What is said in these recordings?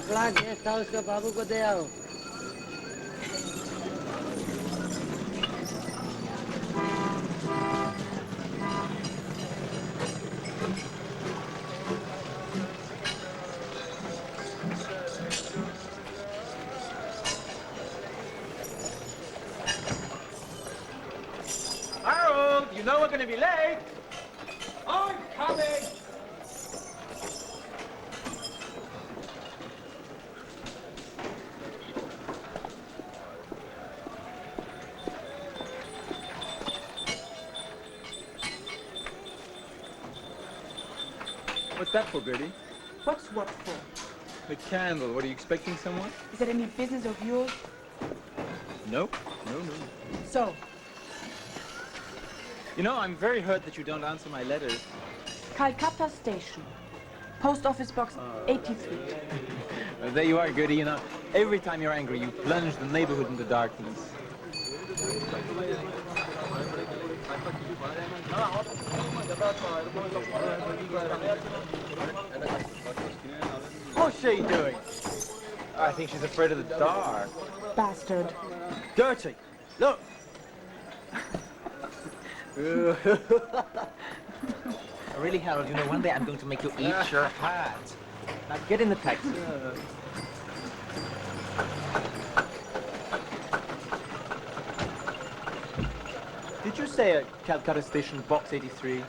Papla guest house के बाबू को दे आओ। Harold, you know we're going to be late. I'm coming. What's that for, Bertie? What's what for? The candle. What, are you expecting someone? Is that any business of yours? Nope. No. So? You know, I'm very hurt that you don't answer my letters. Calcutta Station. Post Office Box 83. Well, there you are, Gertie. You know, every time you're angry, you plunge the neighborhood into darkness. What's she doing? I think she's afraid of the dark. Bastard. Gertie, look. Really, Harold, you know, one day I'm going to make you eat your hat. Now get in the taxi. Did you say at Calcutta Station, Box 83?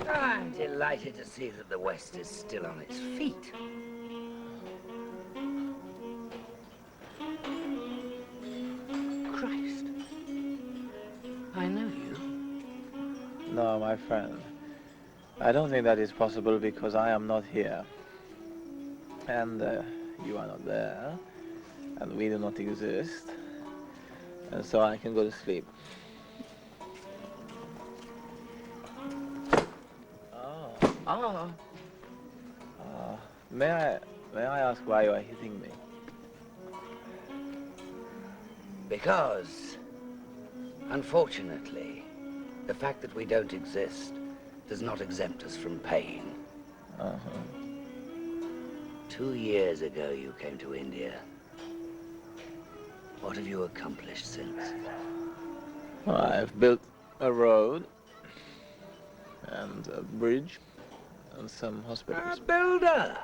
I'm delighted to see that the West is still on its feet. No, my friend. I don't think that is possible because I am not here. And you are not there. And we do not exist. And so I can go to sleep. May I ask why you are hitting me? Because, unfortunately, the fact that we don't exist does not exempt us from pain. 2 years ago, you came to India. What have you accomplished since? Well, I've built a road and a bridge and some hospitals. A builder!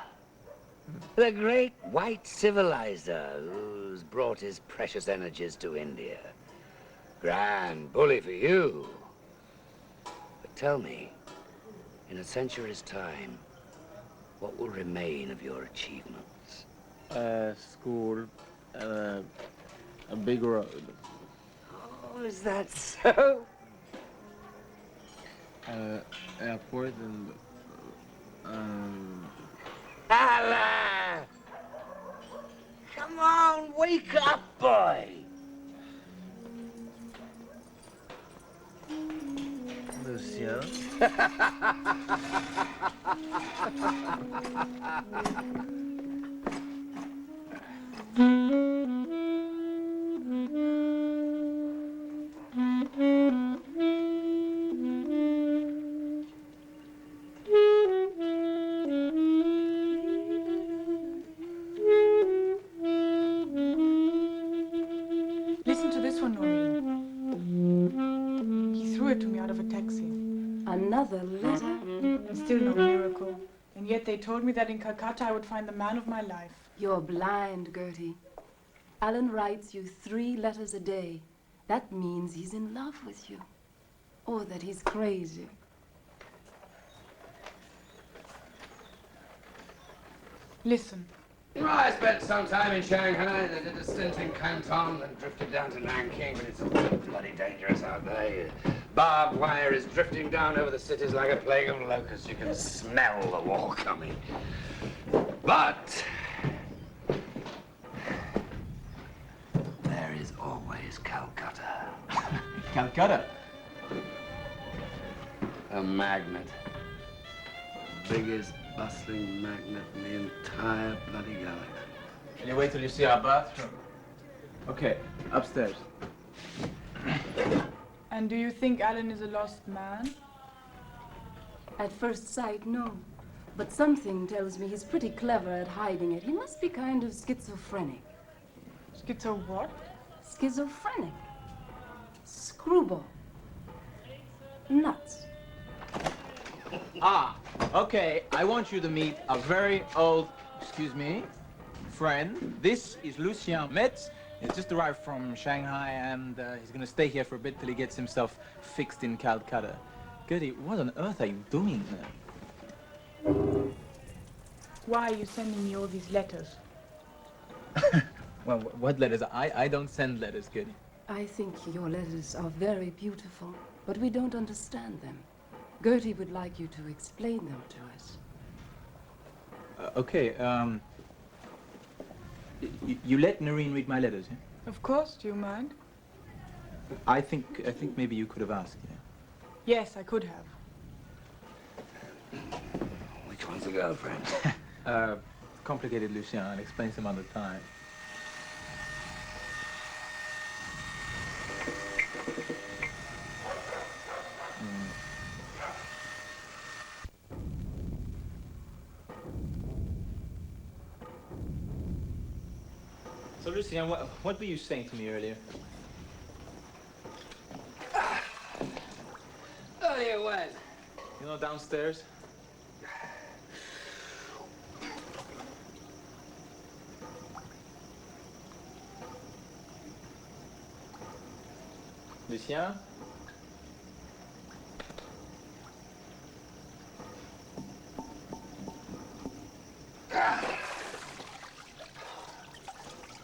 The great white civilizer who's brought his precious energies to India. Grand bully for you. But tell me, in a century's time, what will remain of your achievements? A school and a big road. Oh, is that so? Airport and Allah! Come on, wake up, boy! Lucia. Listen to this one, Noreen. He threw it to me out of a taxi. Another letter? And still no miracle. And yet they told me that in Calcutta I would find the man of my life. You're blind, Gertie. Alan writes you 3 letters a day. That means he's in love with you. Or that he's crazy. Listen. Well, I spent some time in Shanghai, then did a stint in Canton, then drifted down to Nanking, but it's all so bloody dangerous out there. Barbed wire is drifting down over the cities like a plague of locusts. You can smell the war coming. But there is always Calcutta. Calcutta? A magnet. Biggest bustling magnet in the entire bloody galaxy. Can you wait till you see our bathroom? Okay, upstairs. And do you think Alan is a lost man? At first sight, no. But something tells me he's pretty clever at hiding it. He must be kind of schizophrenic. Schizo what? Schizophrenic. Screwball. Nuts. Ah, okay. I want you to meet a very old, excuse me, friend. This is Lucien Metz. He's just arrived from Shanghai, and he's going to stay here for a bit till he gets himself fixed in Calcutta. Gertie, what on earth are you doing there? Why are you sending me all these letters? Well, what letters? I don't send letters, Gertie. I think your letters are very beautiful, but we don't understand them. Gertie would like you to explain them to us. Okay, you let Noreen read my letters, yeah? Of course, do you mind? I think maybe you could have asked, yeah? Yes, I could have. Which one's the girlfriend? Complicated, Lucien. I'll explain some other time. So, Lucien, what were you saying to me earlier? Earlier when? You know, downstairs? Lucien?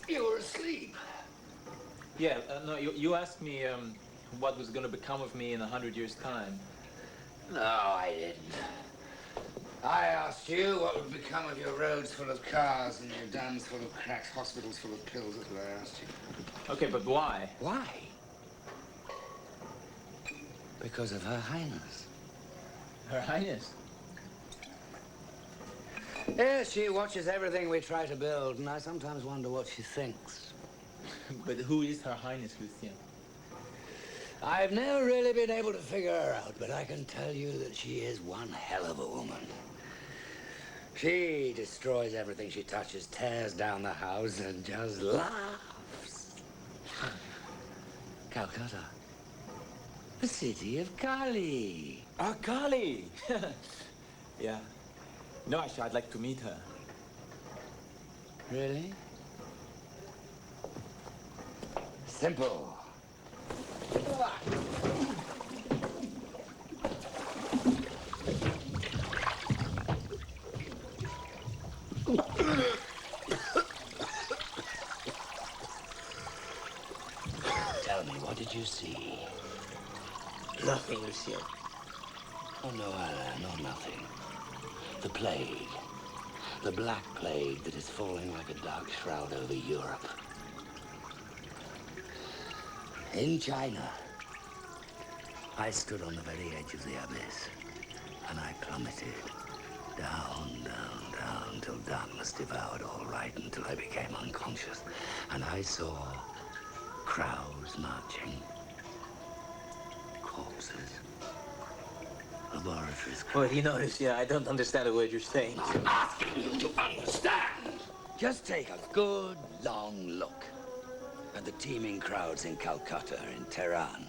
You were asleep. Yeah, no, you asked me what was going to become of me in 100 years' time. No, I didn't. I asked you what would become of your roads full of cars and your dams full of cracks, hospitals full of pills. That's what I asked you. Okay, but why? Why? Because of Her Highness. Her Highness? Yes, she watches everything we try to build, and I sometimes wonder what she thinks. But who is Her Highness, Lucien? I've never really been able to figure her out, but I can tell you that she is one hell of a woman. She destroys everything she touches, tears down the house, and just laughs. Calcutta. The city of Kali. Ah, Kali! Yeah. No, actually, I'd like to meet her. Really? Simple. Tell me, what did you see? Nothing, Lucien. Oh, no, Alain, no, nothing. The plague. The black plague that is falling like a dark shroud over Europe. In China, I stood on the very edge of the abyss, and I plummeted down, down, down, till darkness devoured all right, until I became unconscious. And I saw crowds marching, corpses, laboratories. Well, you know, Lucien, I don't understand a word you're saying. I'm asking you to understand. Just take a good, long look at the teeming crowds in Calcutta, in Tehran,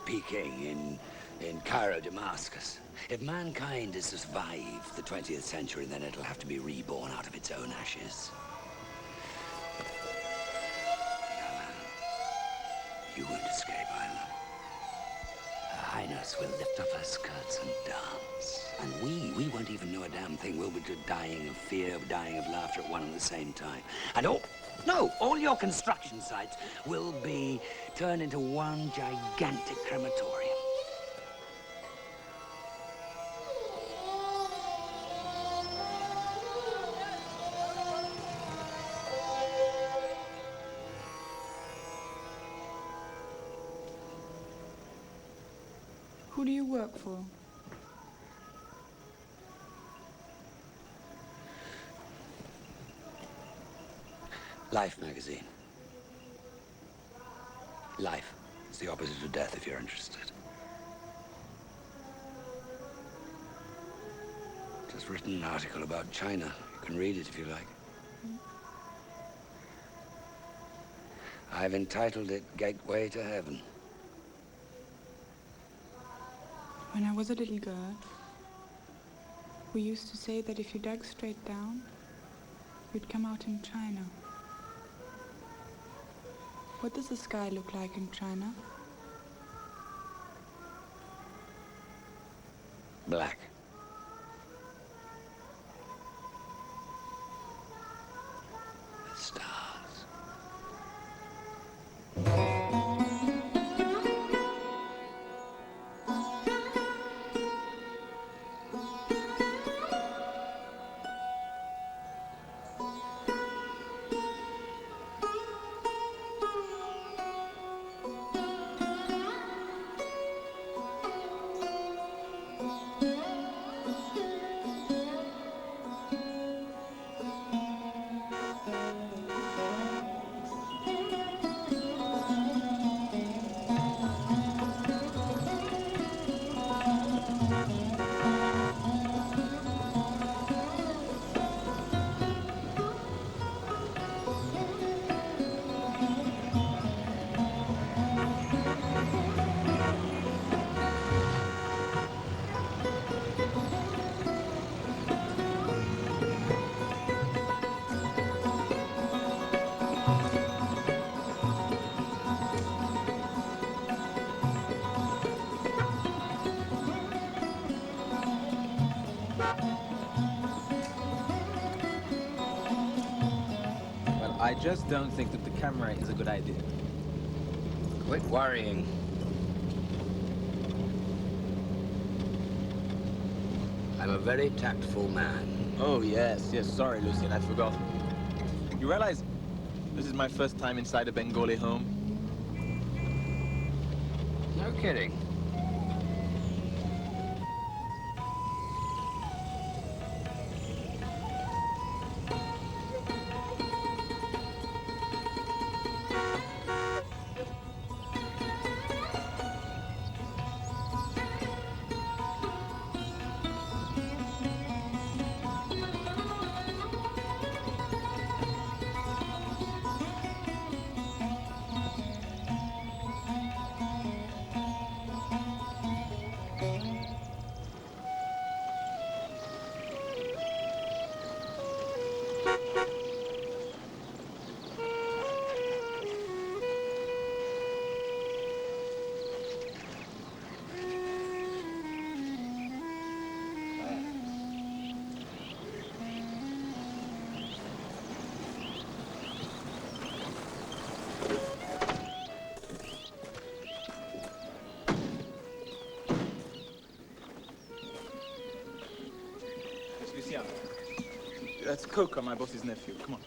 Peking, in Cairo, Damascus. If mankind is to survive the 20th century, then it'll have to be reborn out of its own ashes. You won't escape, Isla. Her Highness will lift up her skirts and dance. And we won't even know a damn thing. We'll be dying of fear, dying of laughter at one and the same time. And all your construction sites will be turned into one gigantic crematorium. Who do you work for? Life magazine. Life. It's the opposite of death, if you're interested. Just written an article about China. You can read it if you like. I've entitled it Gateway to Heaven. When I was a little girl, we used to say that if you dug straight down, you'd come out in China. What does the sky look like in China? Black. With stars. I just don't think that the camera is a good idea. Quit worrying. I'm a very tactful man. Oh, yes, yes. Sorry, Lucien, I forgot. You realize this is my first time inside a Bengali home? No kidding. Lucien, that's Coca, my boss's nephew. Come on.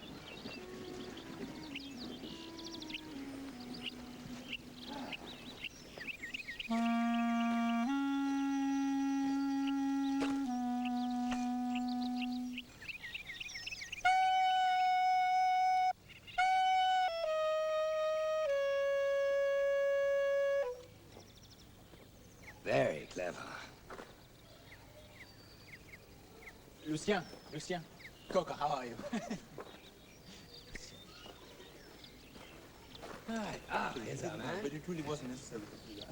Very clever. Lucien, Coca, how are you? Right. Here's our man. But it really wasn't necessary to do that.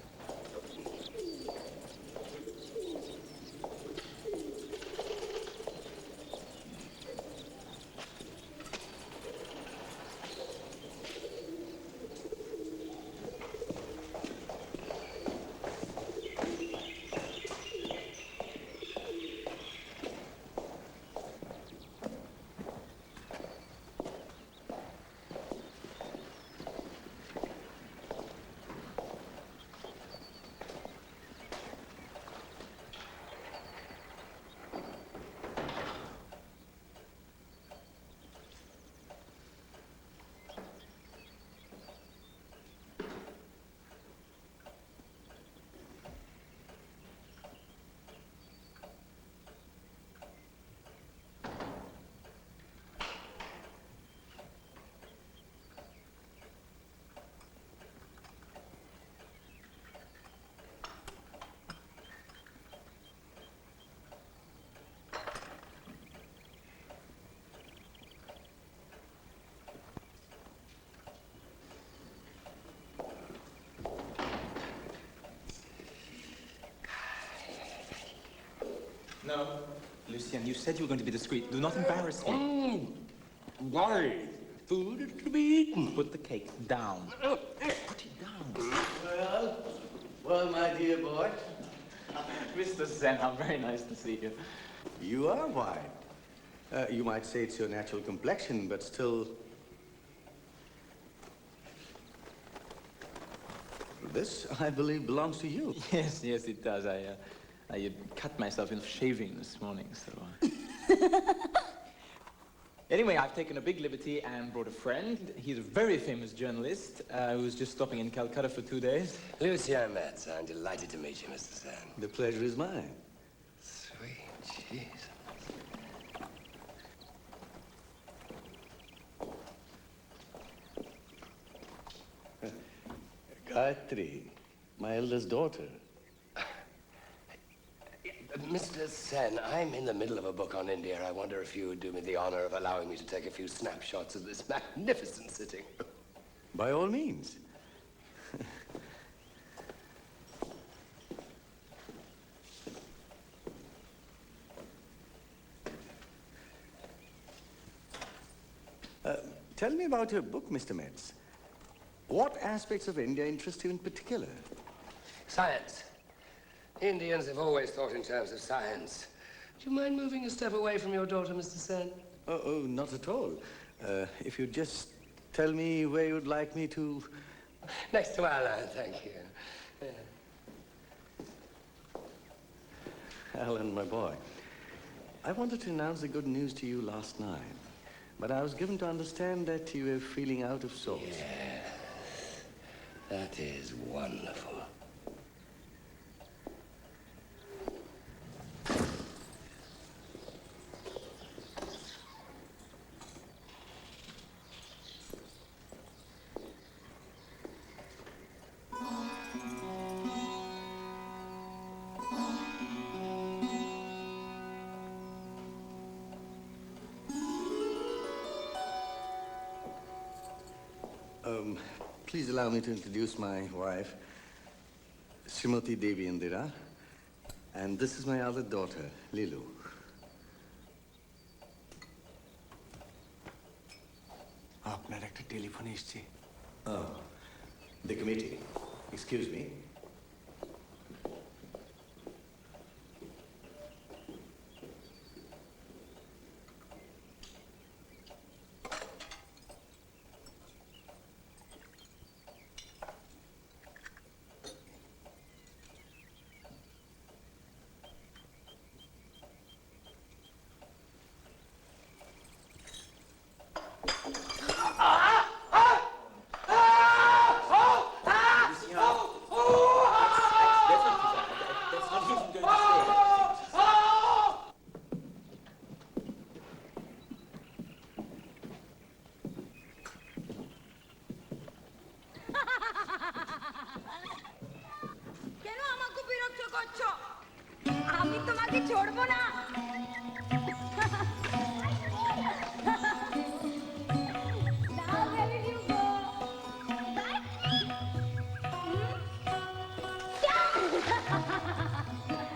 No, Lucien, you said you were going to be discreet. Do not embarrass me. Why? Food is to be eaten. Put the cake down. Put it down. Well, my dear boy. Mr. Zen, how very nice to see you. You are white. You might say it's your natural complexion, but still... This, I believe, belongs to you. Yes, it does. I cut myself in shaving this morning, so... Anyway, I've taken a big liberty and brought a friend. He's a very famous journalist who's just stopping in Calcutta for 2 days. Lucien Metz, I'm delighted to meet you, Mr. Sen. The pleasure is mine. Sweet Jesus. Gayatri, my eldest daughter. Mr. Sen, I'm in the middle of a book on India. I wonder if you would do me the honor of allowing me to take a few snapshots of this magnificent sitting. By all means. Tell me about your book, Mr. Metz. What aspects of India interest you in particular? Science. Indians have always thought in terms of science. Do you mind moving a step away from your daughter, Mr. Sen? Oh, not at all. If you'd just tell me where you'd like me to... Next to Alan, thank you. Alan, my boy. I wanted to announce the good news to you last night, but I was given to understand that you were feeling out of sorts. Yes, that is wonderful. Please allow me to introduce my wife, Srimati Devi Indira, and this is my other daughter, Lilu. আপনার একটা telephone এসেছে। Oh, the committee. Excuse me.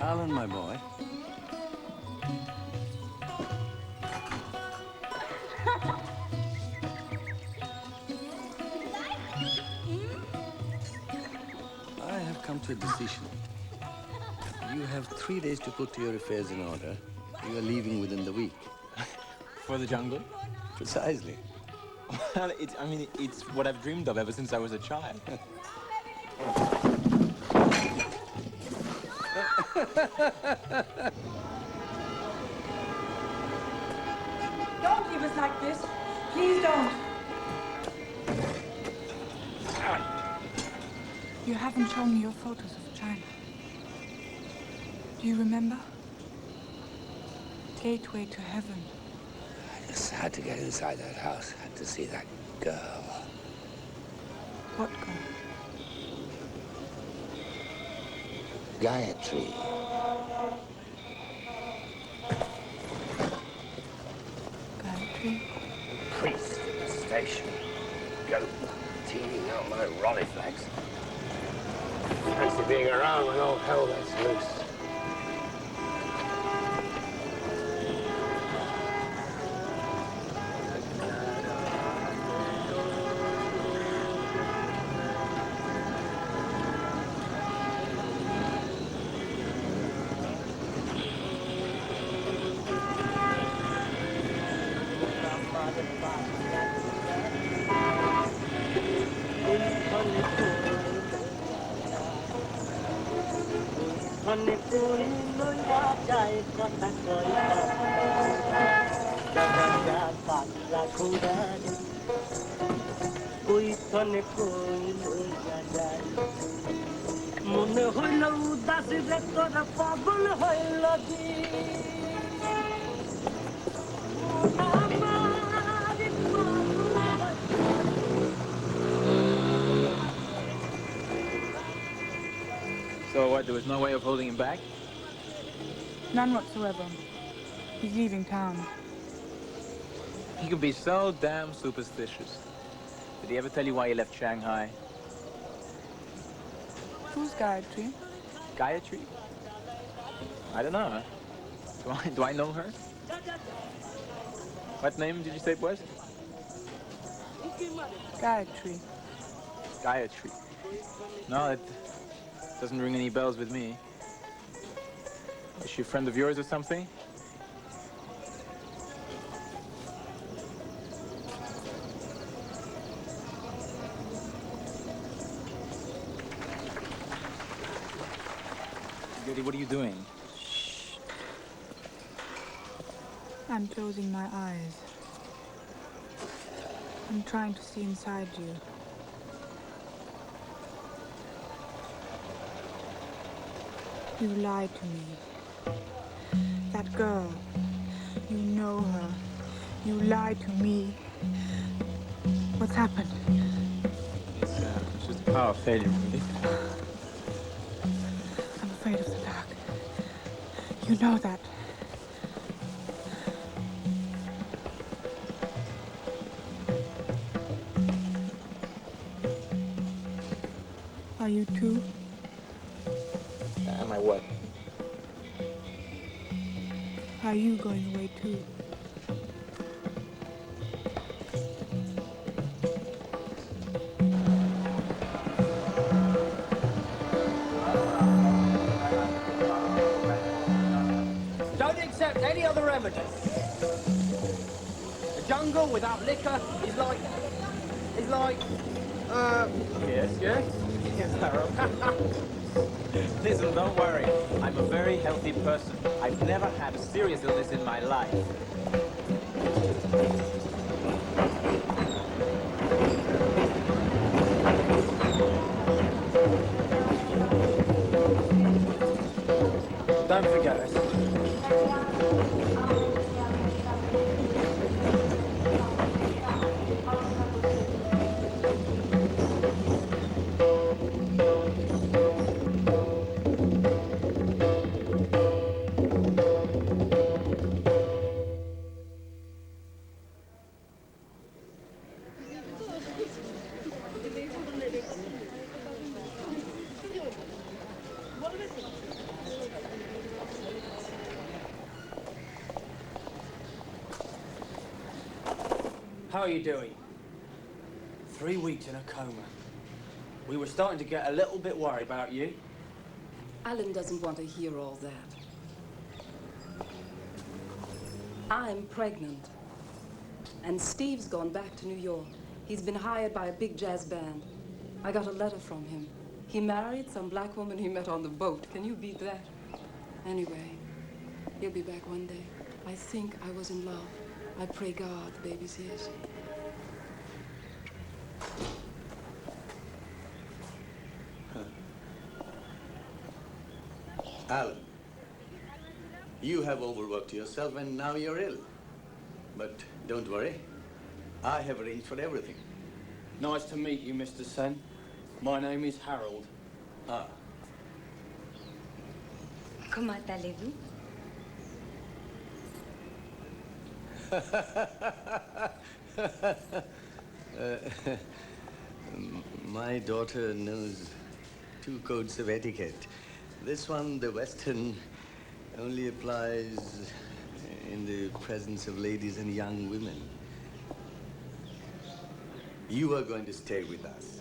Alan, my boy. I have come to a decision. You have 3 days to put your affairs in order. You are leaving within the week. For the jungle? Precisely. Well, it's what I've dreamed of ever since I was a child. Don't leave us like this. Please don't. You haven't shown me your photos of China. Do you remember? Gateway to heaven. I just had to get inside that house, had to see that girl. What girl? Gayatri. Gayatri? Priest at the station. Goat teeming out my rollyflags. Fancy being around when all hell gets loose. So what, there was no way of holding him back? None whatsoever. He's leaving town. He could be so damn superstitious. Did he ever tell you why he left Shanghai? Who's Gayatri? Gayatri? I don't know. Do I know her? What name did you say it was? Gayatri. Gayatri. No, it doesn't ring any bells with me. Is she a friend of yours or something? Gertie, what are you doing? I'm closing my eyes. I'm trying to see inside you. You lied to me. That girl, you know her. You lied to me. What's happened? It's just a power failure, really. I'm afraid of the dark. You know that. Are you too? Am I what? Are you going away too? Don't accept any other remedy. The jungle without liquor is like... Yes? Yes, Harold. Listen, don't worry. I'm a very healthy person. I've never had a serious illness in my life. Don't forget us. How are you doing? 3 weeks in a coma. We were starting to get a little bit worried about you. Alan doesn't want to hear all that. I'm pregnant. And Steve's gone back to New York. He's been hired by a big jazz band. I got a letter from him. He married some black woman he met on the boat. Can you beat that? Anyway, he'll be back one day. I think I was in love. I pray God the baby's his. Alan, you have overworked yourself and now you're ill. But don't worry, I have arranged for everything. Nice to meet you, Mr. Sen. My name is Harold. Ah. Comment allez-vous? My daughter knows 2 codes of etiquette. This one, the Western, only applies in the presence of ladies and young women. You are going to stay with us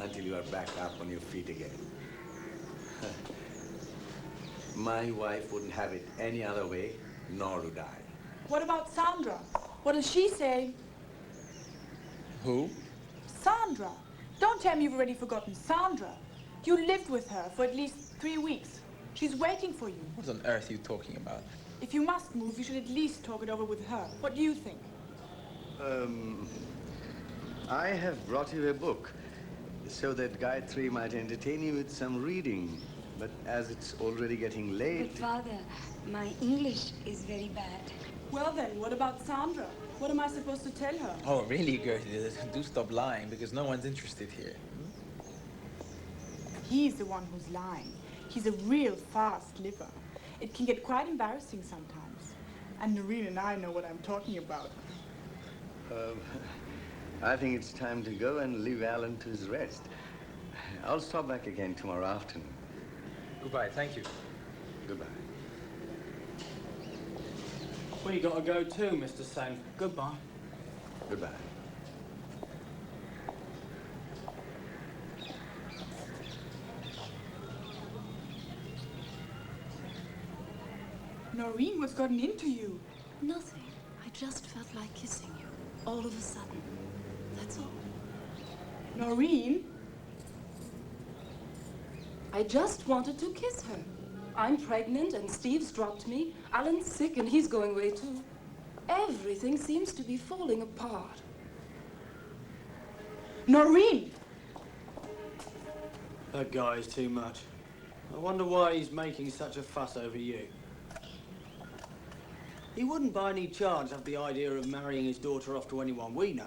until you are back up on your feet again. My wife wouldn't have it any other way, nor would I. What about Sandra? What does she say? Who? Sandra. Don't tell me you've already forgotten Sandra. You lived with her for at least 3 weeks. She's waiting for you. What on earth are you talking about? If you must move, you should at least talk it over with her. What do you think? I have brought you a book so that Gayatri might entertain you with some reading. But as it's already getting late... But Father, my English is very bad. Well then, what about Sandra? What am I supposed to tell her? Oh, really, Gertie? Do stop lying, because no one's interested here. He's the one who's lying. He's a real fast liver. It can get quite embarrassing sometimes. And Noreen and I know what I'm talking about. I think it's time to go and leave Alan to his rest. I'll stop back again tomorrow afternoon. Goodbye, thank you. Goodbye. We gotta go too, Mr. Sen. Goodbye. Goodbye. Noreen, what's gotten into you? Nothing. I just felt like kissing you. All of a sudden. That's all. Noreen? I just wanted to kiss her. I'm pregnant and Steve's dropped me. Alan's sick and he's going away too. Everything seems to be falling apart. Noreen! That guy is too much. I wonder why he's making such a fuss over you. He wouldn't by any chance have the idea of marrying his daughter off to anyone we know.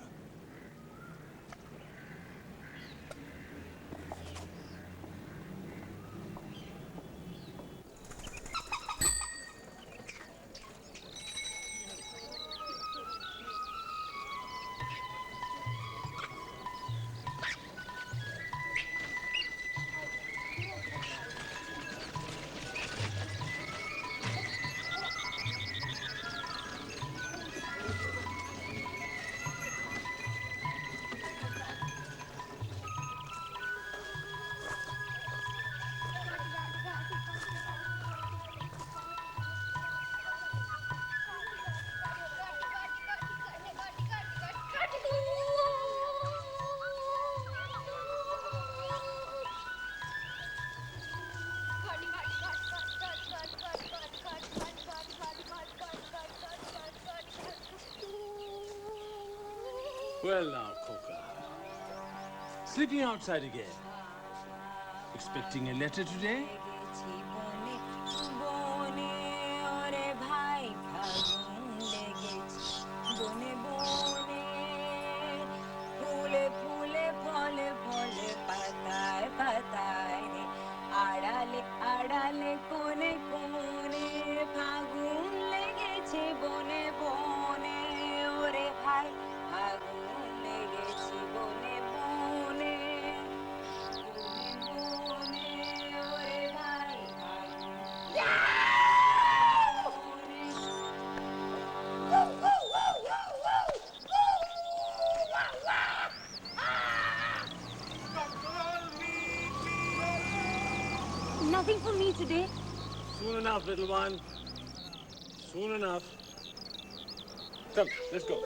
Well now, Coca. Sleeping outside again. Expecting a letter today? Nothing for me today. Soon enough, little one. Soon enough. Come, let's go.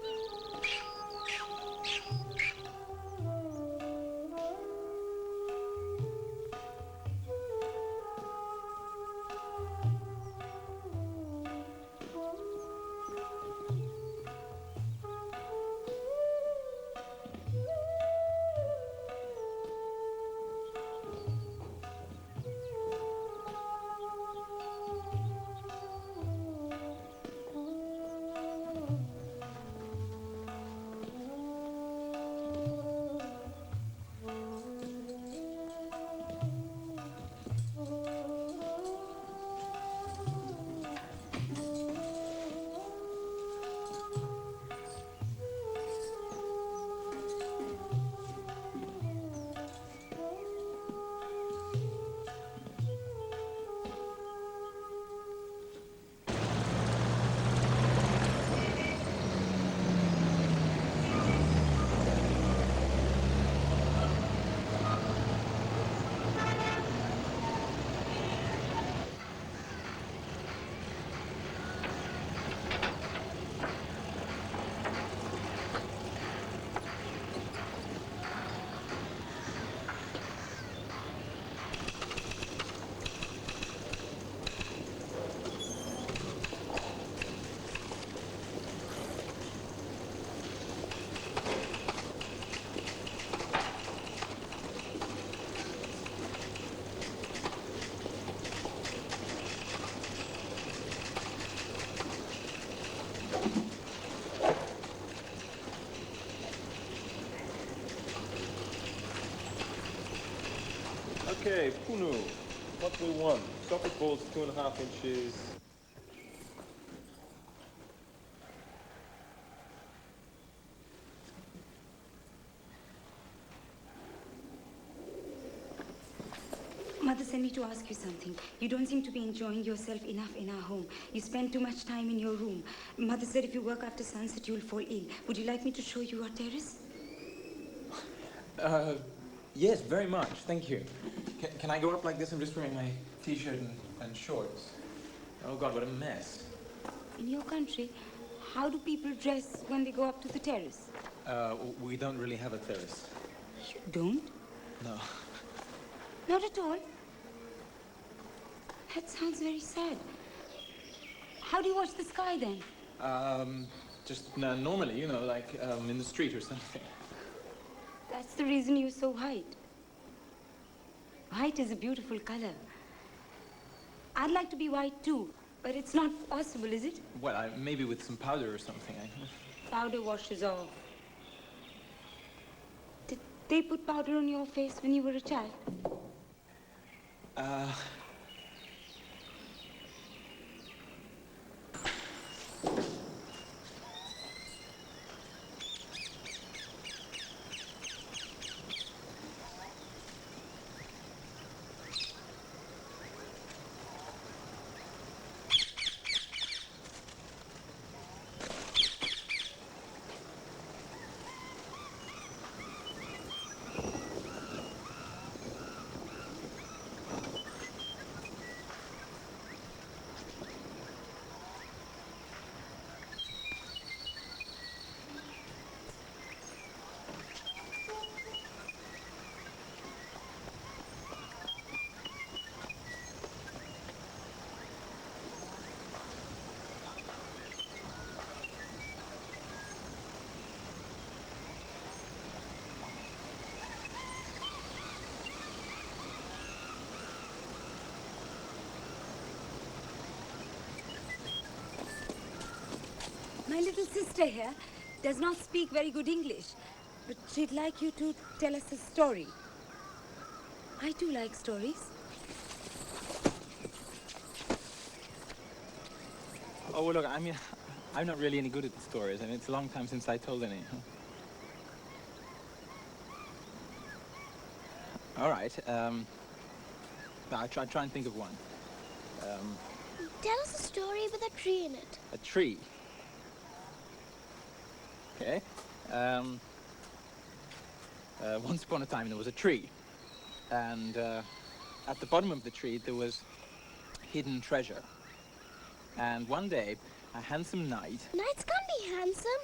Okay, Punu, what we want? Socket balls 2.5 inches. Mother sent me to ask you something. You don't seem to be enjoying yourself enough in our home. You spend too much time in your room. Mother said if you work after sunset, you'll fall ill. Would you like me to show you our terrace? Yes, very much. Thank you. Can I go up like this? I'm just wearing my t-shirt and shorts. Oh God, what a mess. In your country, how do people dress when they go up to the terrace? We don't really have a terrace. You don't? No. Not at all? That sounds very sad. How do you watch the sky then? Just normally, you know, like in the street or something. That's the reason you're so white. White is a beautiful color. I'd like to be white too, but it's not possible, is it? Well, maybe with some powder or something. Powder washes off. Did they put powder on your face when you were a child? My little sister here does not speak very good English, but she'd like you to tell us a story. I too like stories. Oh, well, look, I mean, I'm not really any good at the stories. I mean, it's a long time since I told any. All right. I'll try and think of one. Tell us a story with a tree in it. A tree. Okay. Once upon a time there was a tree, and at the bottom of the tree there was hidden treasure. And one day, a handsome knight. Knights can't be handsome.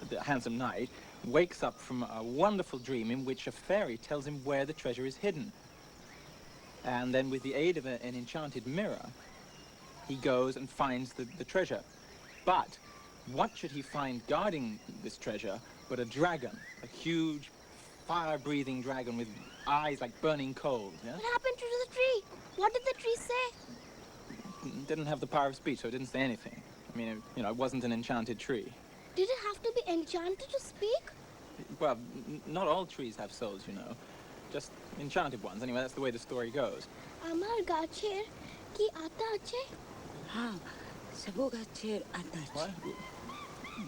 The handsome knight wakes up from a wonderful dream in which a fairy tells him where the treasure is hidden. And then with the aid of an enchanted mirror, he goes and finds the treasure. But what should he find guarding this treasure but a dragon, a huge, fire-breathing dragon with eyes like burning coals, yeah? What happened to the tree? What did the tree say? It didn't have the power of speech, so it didn't say anything. I mean, you know, it wasn't an enchanted tree. Did it have to be enchanted to speak? Well, not all trees have souls, you know. Just enchanted ones. Anyway, that's the way the story goes. Amar gacher ki ata ache? Ha, sabo gacher ata. What?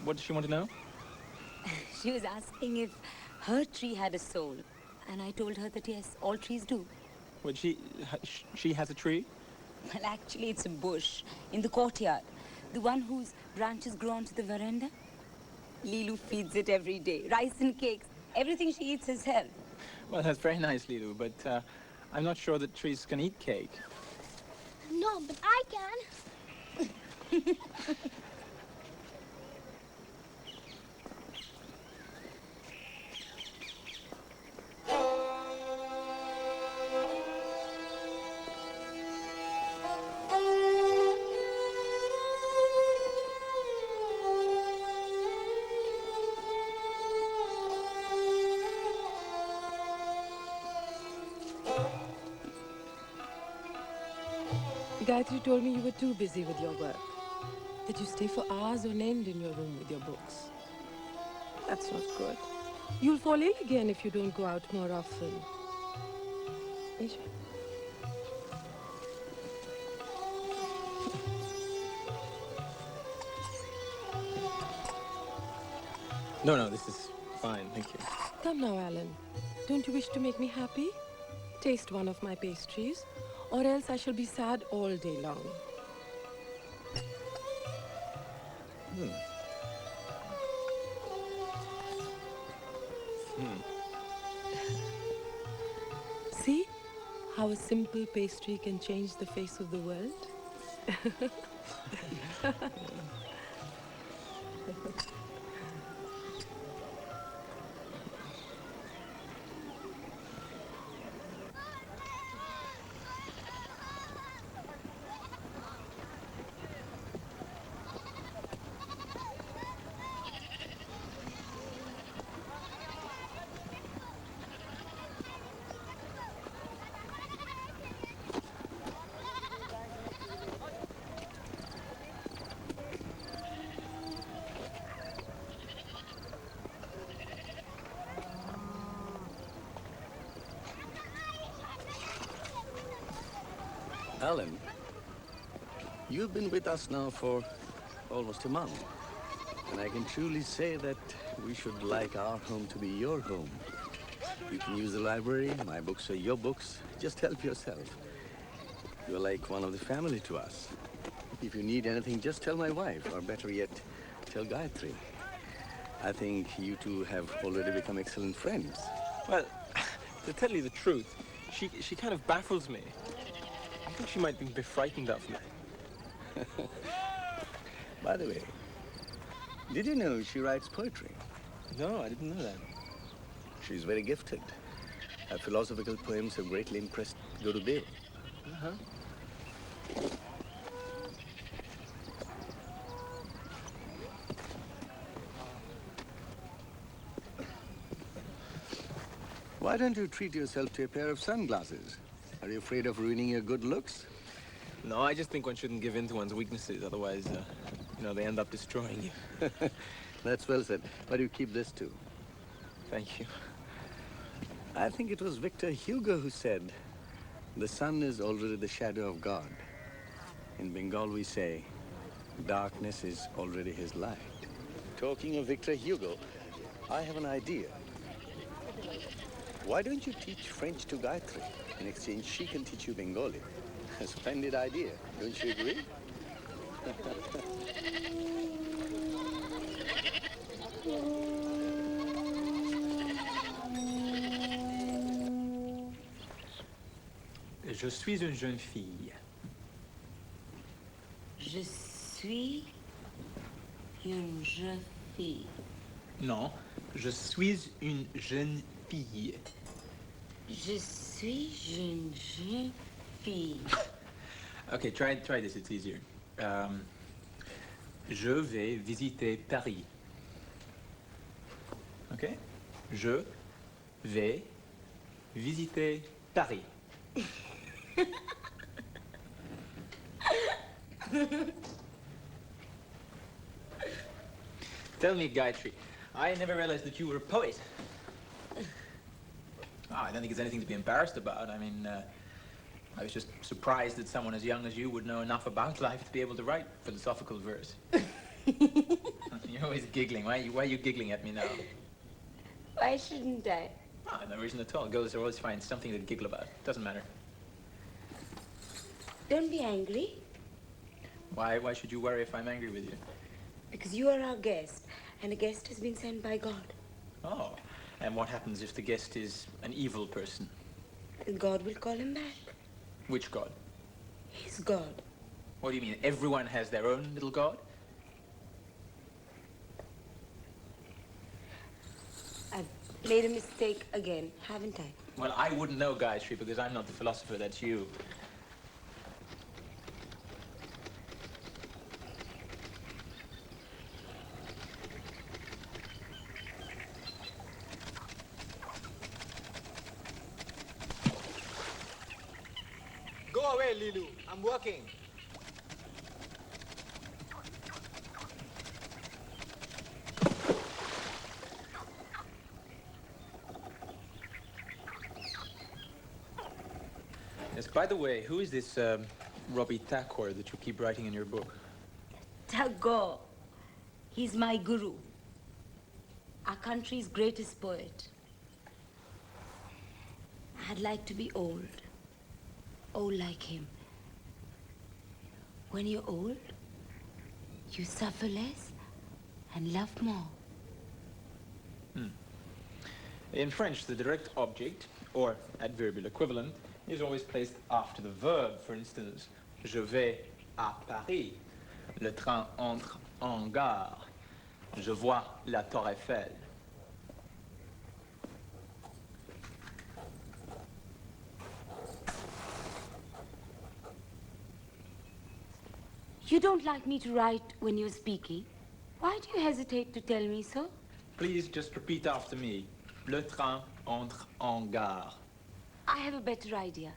What does she want to know? She was asking if her tree had a soul, and I told her that yes, all trees do. Well, she has a tree? Well, actually, it's a bush in the courtyard, the one whose branches grow onto the veranda. Lilu feeds it every day, rice and cakes, everything she eats is hell. Well, that's very nice, Lilu, but I'm not sure that trees can eat cake. No, but I can. Gayatri told me you were too busy with your work, that you stay for hours on end in your room with your books. That's not good. You'll fall ill again if you don't go out more often. Isha? No, this is fine, thank you. Come now, Alan. Don't you wish to make me happy? Taste one of my pastries, or else I shall be sad all day long. See how a simple pastry can change the face of the world? Alan, you've been with us now for almost a month. And I can truly say that we should like our home to be your home. You can use the library, my books are your books. Just help yourself. You're like one of the family to us. If you need anything, just tell my wife, or better yet, tell Gayatri. I think you two have already become excellent friends. Well, to tell you the truth, she kind of baffles me. I think she might be a bit frightened of me. By the way, did you know she writes poetry? No, I didn't know that. She's very gifted. Her philosophical poems have greatly impressed Guru Dev. Uh-huh. Why don't you treat yourself to a pair of sunglasses? Are you afraid of ruining your good looks? No, I just think one shouldn't give in to one's weaknesses, otherwise, you know, they end up destroying you. That's well said. Why do you keep this too? Thank you. I think it was Victor Hugo who said, the sun is already the shadow of God. In Bengal we say, darkness is already his light. Talking of Victor Hugo, I have an idea. Why don't you teach French to Gayatri? In exchange, she can teach you Bengali. A splendid idea, don't you agree? Je suis une jeune fille. Je suis une jeune fille. Non, je suis une jeune fille. Je suis une jeune fille. Okay, try this, it's easier. Je vais visiter Paris. Okay? Je vais visiter Paris. Tell me, Gayatri, I never realized that you were a poet. Oh, I don't think it's anything to be embarrassed about. I mean, I was just surprised that someone as young as you would know enough about life to be able to write philosophical verse. You're always giggling. Why are you giggling at me now? Why shouldn't I? Oh, no reason at all. Girls always find something to giggle about. Doesn't matter. Don't be angry, Why should you worry if I'm angry with you? because you are our guest, and a guest has been sent by God. Oh, and what happens if the guest is an evil person? God will call him back. Which god? His God. What do you mean? Everyone has their own little god? I've made a mistake again, haven't I? Well, I wouldn't know, Gayatri, because I'm not the philosopher, that's you. Go away, Lilu. I'm working. Yes, by the way, who is this Robbie Tagore that you keep writing in your book? Tagore. He's my guru. Our country's greatest poet. I'd like to be old. Old like him. When you're old, you suffer less and love more. In French, the direct object, or adverbial equivalent, is always placed after the verb. For instance, je vais à Paris. Le train entre en gare. Je vois la Tour Eiffel. You don't like me to write when you're speaking? Why do you hesitate to tell me so? Please just repeat after me. Le train entre en gare. I have a better idea.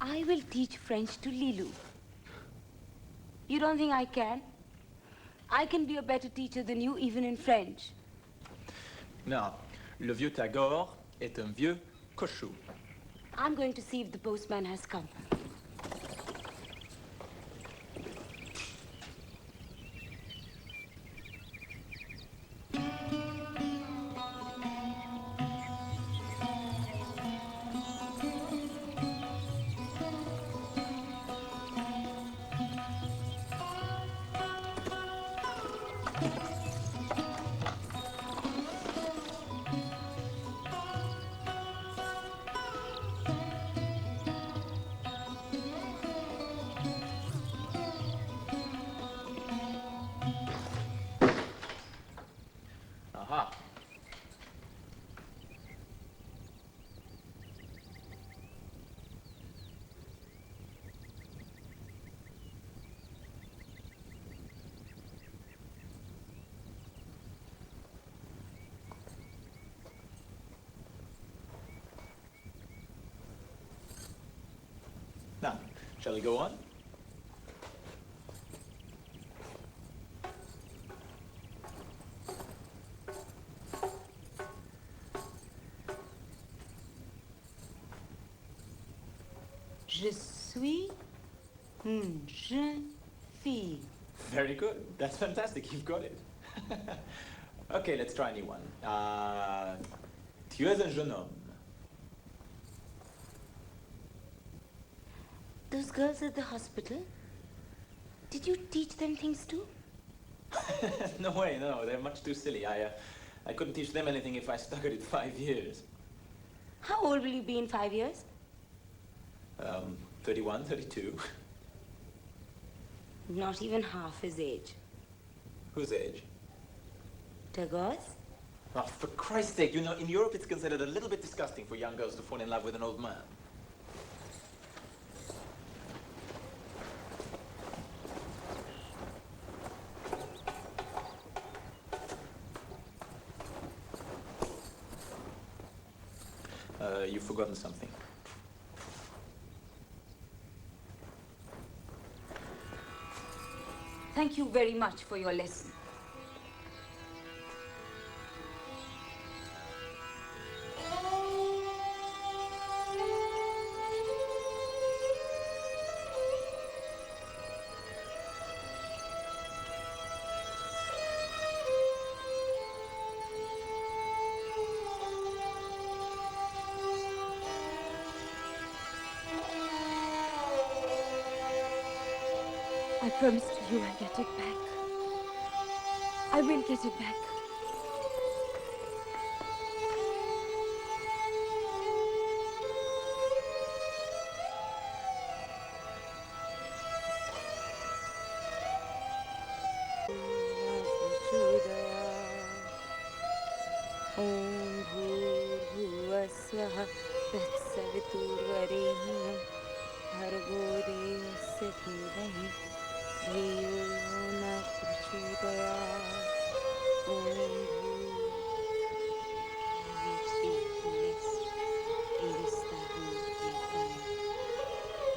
I will teach French to Lilu. You don't think I can? I can be a better teacher than you, even in French. Non, le vieux Tagore est un vieux cochon. I'm going to see if the postman has come. Shall we go on? Je suis une jeune fille. Very good. That's fantastic. You've got it. Okay, let's try a new one. Tu es un jeune homme. Those girls at the hospital, did you teach them things too? No way, no. They're much too silly. I couldn't teach them anything if I stuck at it 5 years. How old will you be in 5 years? 31, 32. Not even half his age. Whose age? Tagore's? Oh, for Christ's sake, you know, in Europe it's considered a little bit disgusting for young girls to fall in love with an old man. You've forgotten something. Thank you very much for your lesson. I promised you I'll get it back. I will get it back. Om Bhurvasvaha Tatsaviturvarenyam Bhargo Devasya Dhimahi Dhiyo Na Prachodayat.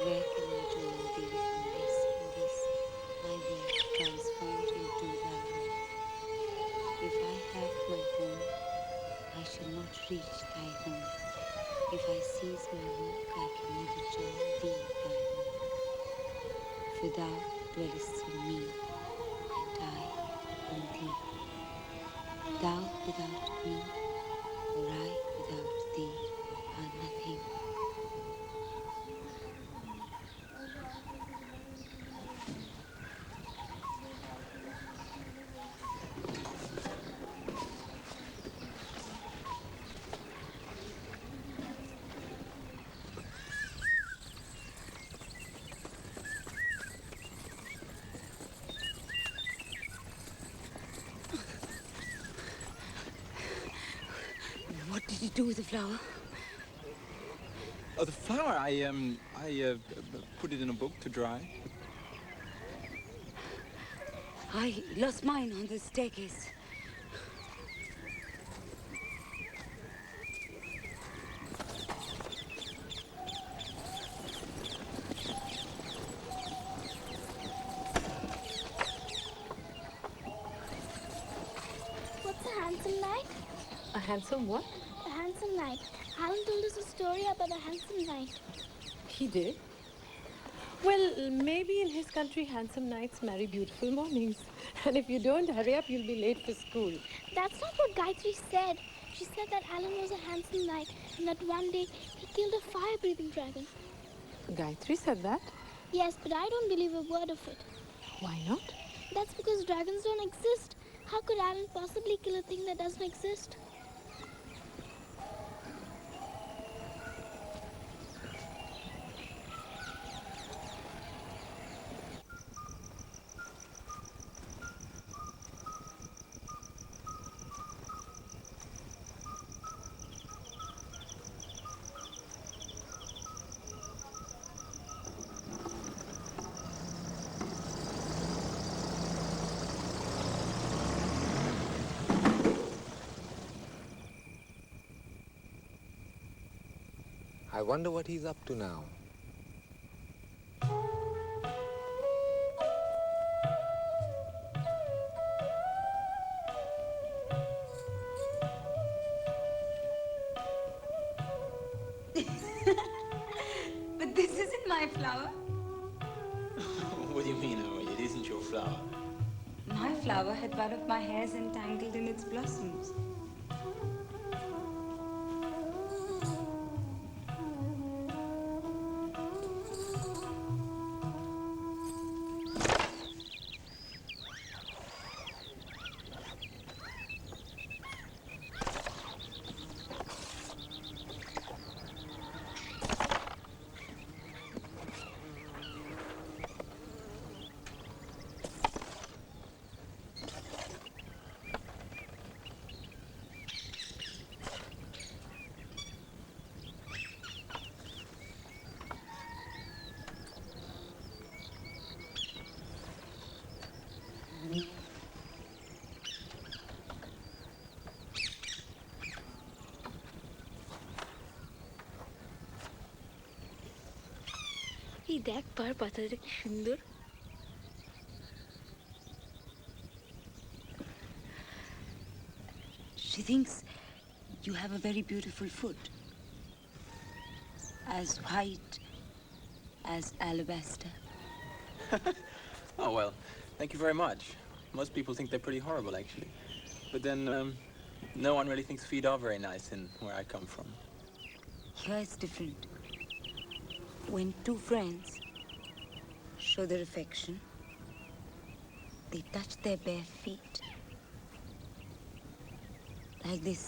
Where can I join thee in this, my way transformed into thy home? If I have my home, I shall not reach thy home. If I cease my work, I can never join thee, thy home. For thou dwellest in me, and I in thee. Thou without me, or I without thee, are nothing. What did you do with the flower? Oh, the flower, I put it in a book to dry. I lost mine on the staircase. What's a handsome knight? A handsome what? A handsome knight. Alan told us a story about a handsome knight. He did? Well, maybe in his country, handsome knights marry beautiful mornings. And if you don't hurry up, you'll be late for school. That's not what Gayatri said. She said that Alan was a handsome knight and that one day he killed a fire-breathing dragon. Gayatri said that? Yes, but I don't believe a word of it. Why not? That's because dragons don't exist. How could Alan possibly kill a thing that doesn't exist? I wonder what he's up to now. But this isn't my flower. What do you mean, Emily? It isn't your flower. My flower had one of my hairs entangled in its blossoms. এই দেখ তোর পাতাটা কি সুন্দর। She thinks you have a very beautiful foot. As white as alabaster. Oh, well, thank you very much. Most people think they're pretty horrible, actually. But then, no one really thinks feet are very nice in where I come from. Here it's different. When two friends show their affection, they touch their bare feet. Like this.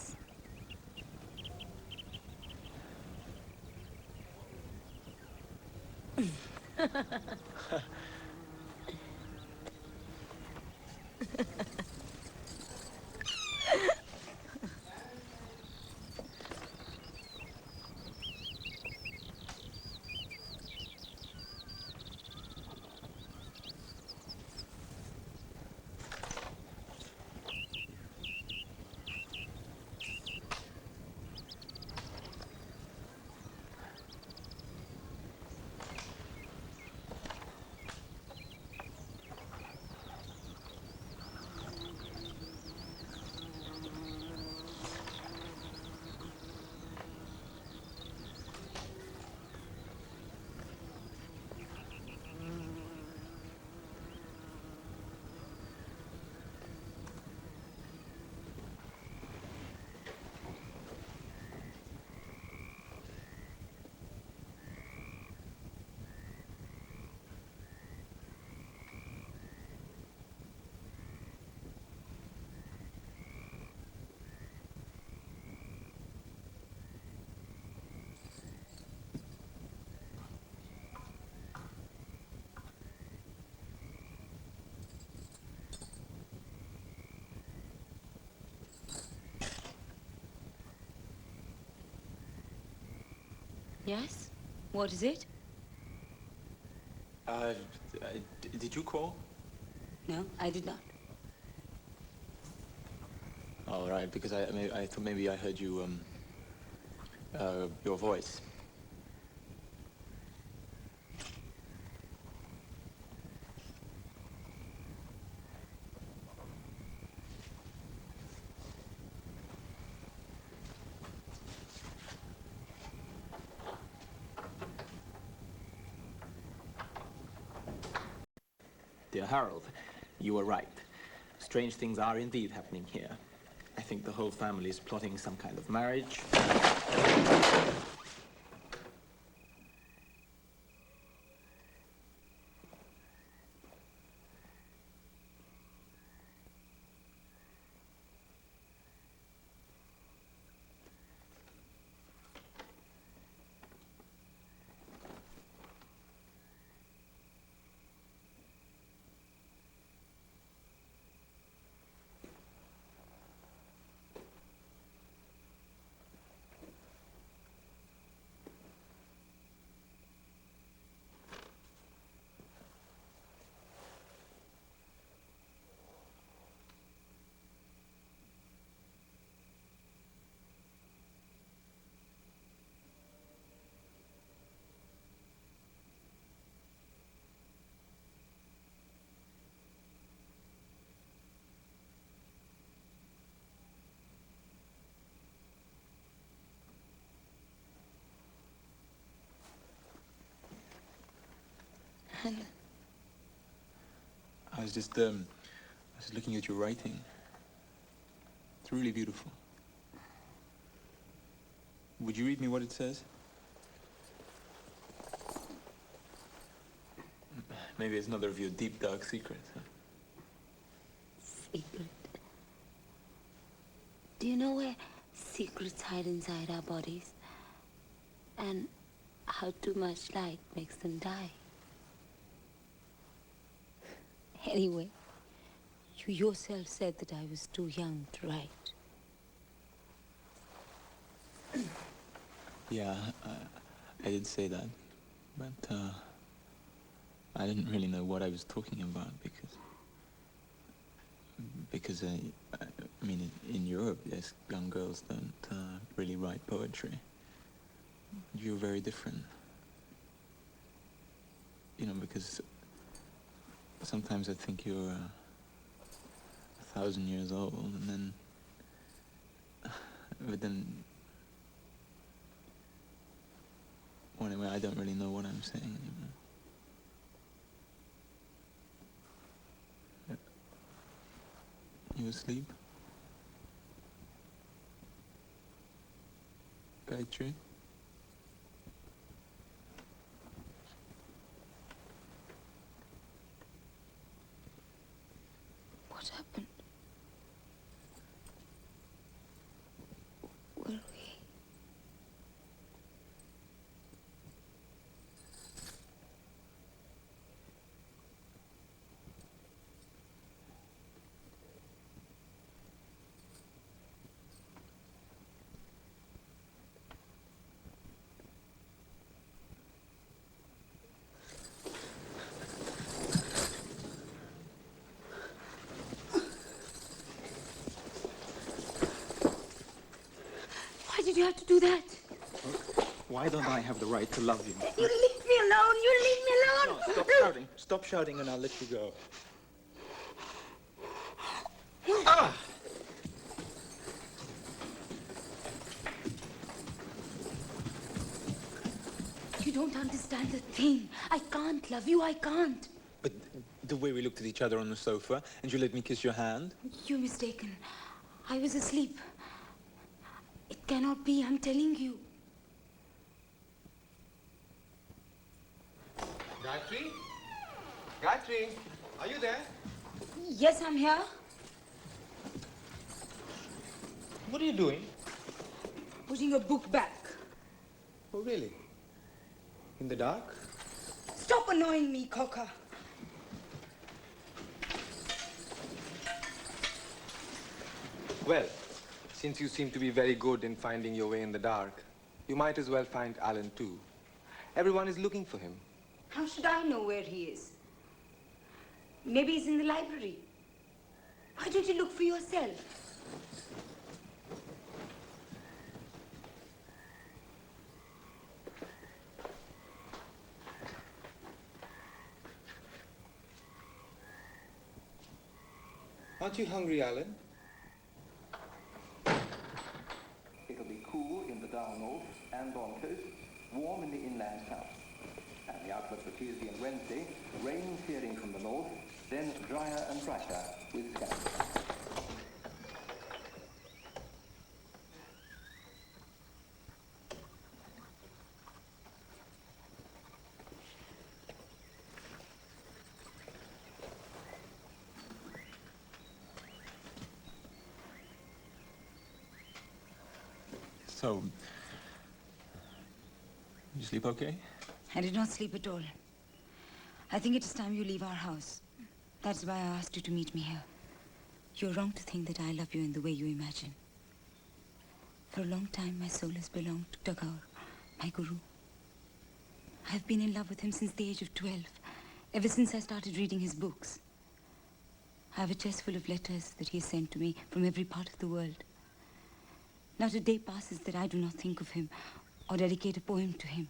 Yes? What is it? Did you call? No, I did not. Oh, right, because I thought maybe I heard you, your voice. Dear Harold, you were right. Strange things are indeed happening here. I think the whole family is plotting some kind of marriage. Alan. I was just looking at your writing. It's really beautiful. Would you read me what it says? Maybe it's another of your deep, dark secrets, huh? Secret. Do you know where secrets hide inside our bodies? And how too much light makes them die? Anyway, you yourself said that I was too young to write. Yeah, I did say that, but I didn't really know what I was talking about because I mean, in Europe, yes, young girls don't really write poetry. You're very different. You know, because sometimes I think you're 1,000 years old, and then, but then, well, anyway, I don't really know what I'm saying anymore. You asleep? Gayatri? What happened? Were we? Why did you have to do that? Why don't I have the right to love you? You leave me alone! You leave me alone! No, stop shouting. Stop shouting and I'll let you go. Ah! You don't understand the thing. I can't love you, I can't. But the way we looked at each other on the sofa, and you let me kiss your hand? You're mistaken. I was asleep. It cannot be, I'm telling you. Gayatri? Gayatri, are you there? Yes, I'm here. What are you doing? Putting a book back. Oh, really? In the dark? Stop annoying me, Cocker. Well, since you seem to be very good in finding your way in the dark, you might as well find Alan too. Everyone is looking for him. How should I know where he is? Maybe he's in the library. Why don't you look for yourself? Aren't you hungry, Alan? It'll be cool in the down north and on coast, warm in the inland south. And the outlook for Tuesday and Wednesday, rain clearing from the north, then drier and brighter with sky. So, you sleep okay? I did not sleep at all. I think it is time you leave our house. That's why I asked you to meet me here. You're wrong to think that I love you in the way you imagine. For a long time, my soul has belonged to Tagore, my guru. I have been in love with him since the age of 12, ever since I started reading his books. I have a chest full of letters that he has sent to me from every part of the world. Not a day passes that I do not think of him or dedicate a poem to him.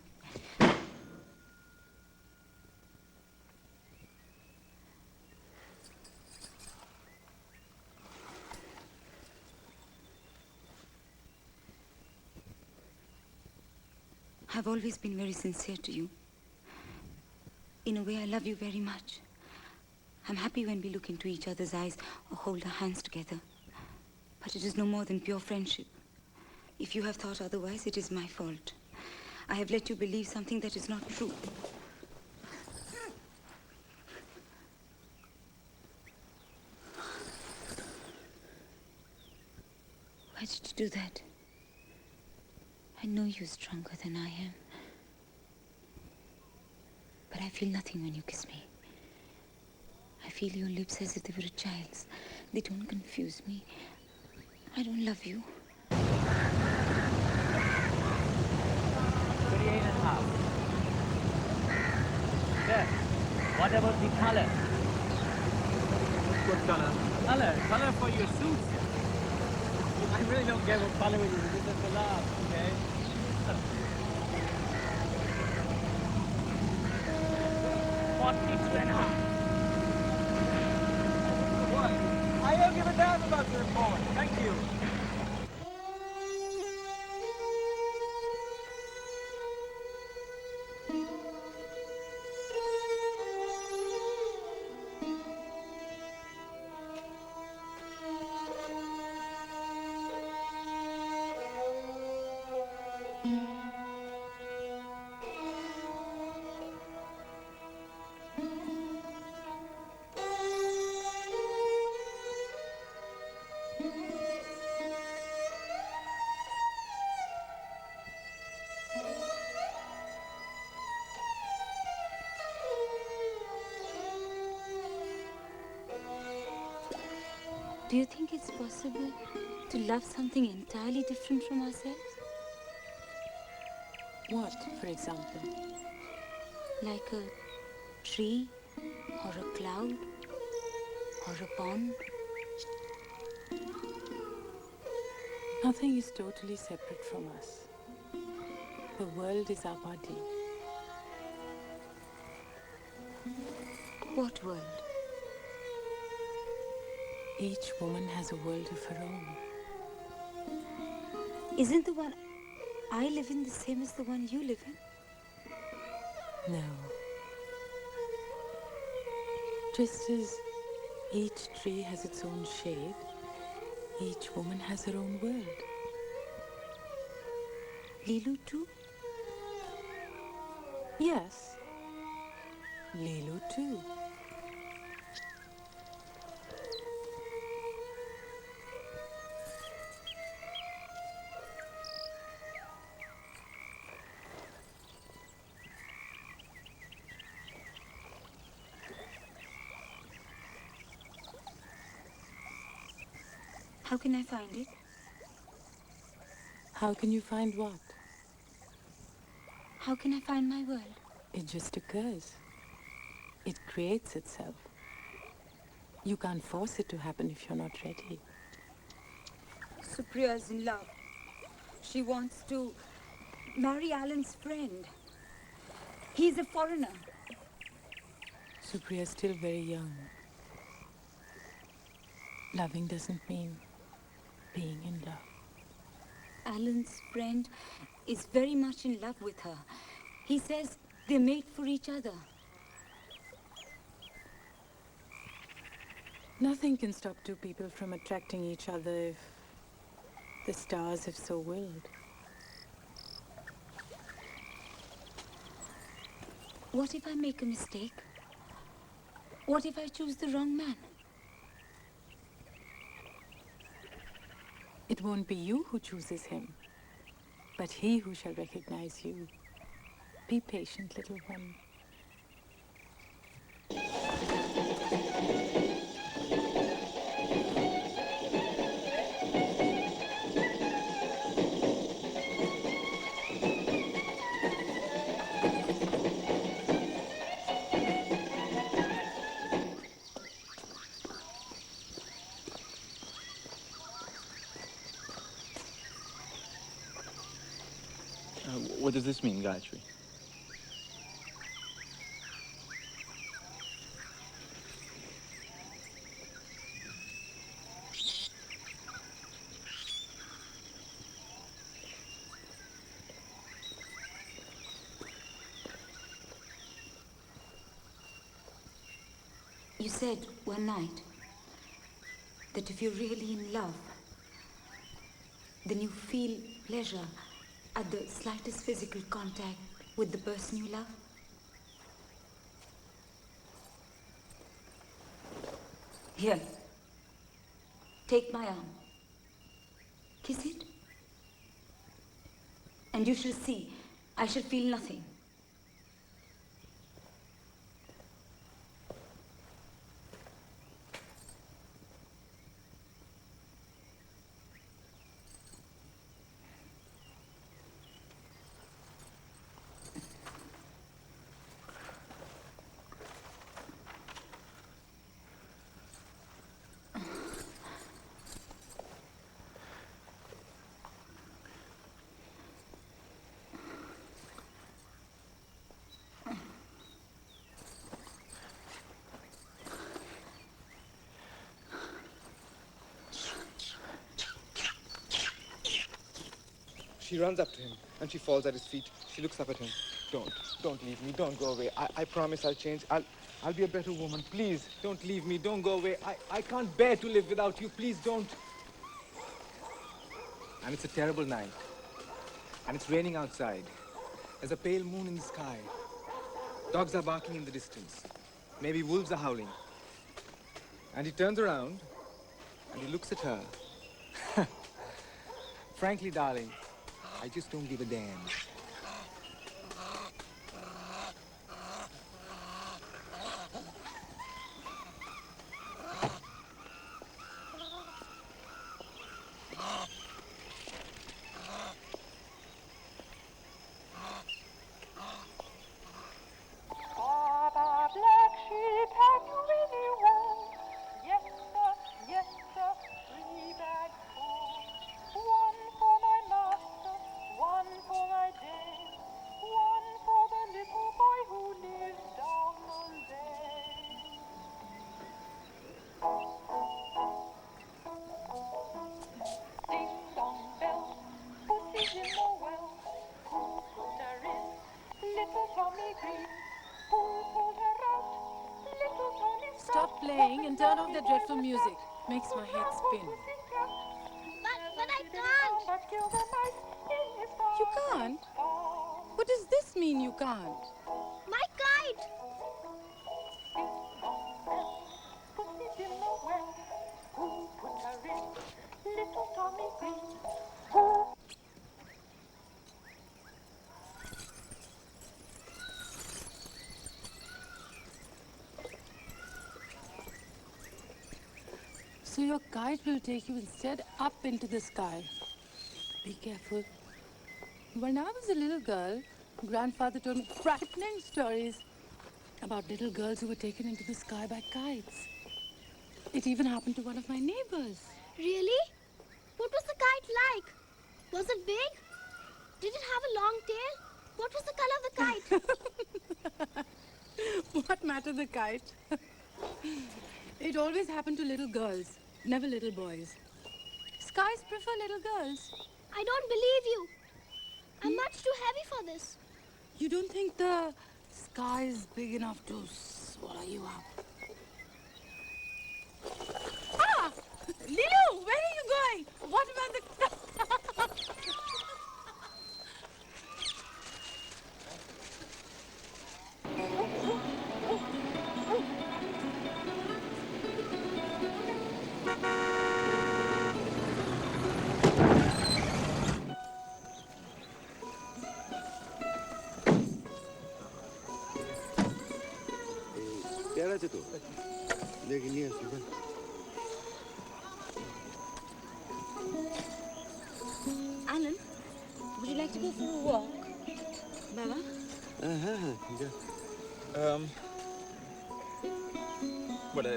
I've always been very sincere to you. In a way, I love you very much. I'm happy when we look into each other's eyes or hold our hands together. But it is no more than pure friendship. If you have thought otherwise, it is my fault. I have let you believe something that is not true. Why did you do that? I know you're stronger than I am. But I feel nothing when you kiss me. I feel your lips as if they were a child's. They don't confuse me. I don't love you. 38.5. Sir, what about the color? What color? Color for your suit. I really don't care what color it is. It's just a laugh, okay? What needs to enough? What? I don't give a damn about your report. Thank you. Do you think it's possible to love something entirely different from ourselves? What, for example? Like a tree, or a cloud, or a pond? Nothing is totally separate from us. The world is our body. What world? Each woman has a world of her own. Isn't the one I live in the same as the one you live in? No. Just as each tree has its own shade, each woman has her own world. Lilu too? Yes. Lilu too. How can I find it? How can you find what? How can I find my world? It just occurs. It creates itself. You can't force it to happen if you're not ready. Supriya is in love. She wants to marry Alan's friend. He's a foreigner. Supriya's still very young. Loving doesn't mean being in love. Alan's friend is very much in love with her. He says they're made for each other. Nothing can stop two people from attracting each other if the stars have so willed. What if I make a mistake? What if I choose the wrong man? It won't be you who chooses him, but he who shall recognize you. Be patient, little one. What does this mean, Gayatri? You said one night that if you're really in love, then you feel pleasure at the slightest physical contact with the person you love. Here, take my arm. Kiss it. And you shall see, I shall feel nothing. She runs up to him, and she falls at his feet. She looks up at him. Don't leave me. Don't go away. I promise I'll change. I'll be a better woman. Please, don't leave me. Don't go away. I can't bear to live without you. Please don't. And it's a terrible night. And it's raining outside. There's a pale moon in the sky. Dogs are barking in the distance. Maybe wolves are howling. And he turns around, and he looks at her. Frankly, darling, I just don't give a damn. Stop playing and turn off the dreadful music. Makes my head spin. But I can't. You can't? What does this mean, you can't? My kite. So your kite will take you instead up into the sky. Be careful. When I was a little girl, Grandfather told me frightening stories about little girls who were taken into the sky by kites. It even happened to one of my neighbors. Really? What was the kite like? Was it big? Did it have a long tail? What was the color of the kite? What matter the kite? It always happened to little girls, never little boys. Skies prefer little girls. I don't believe you. I'm much too heavy for this. You don't think the sky is big enough to swallow you up? Ah! Lilu, where are you going? What about the... পেয়ারা আছে তো দেখে নিয়ে আসি ভাই Alan, would you like to go for a walk? Baba? হ্যাঁ যা Well,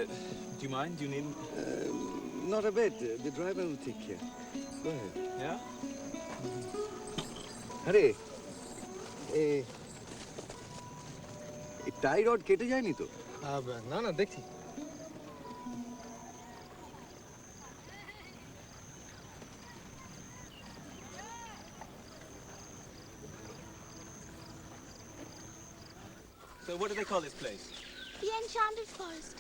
do you mind? Do you need... not a bit. The driver will take care. Go ahead. Yeah? আরে এই টাই রড কেটে যায়নি তো না দেখি So what do they call this place? The enchanted forest.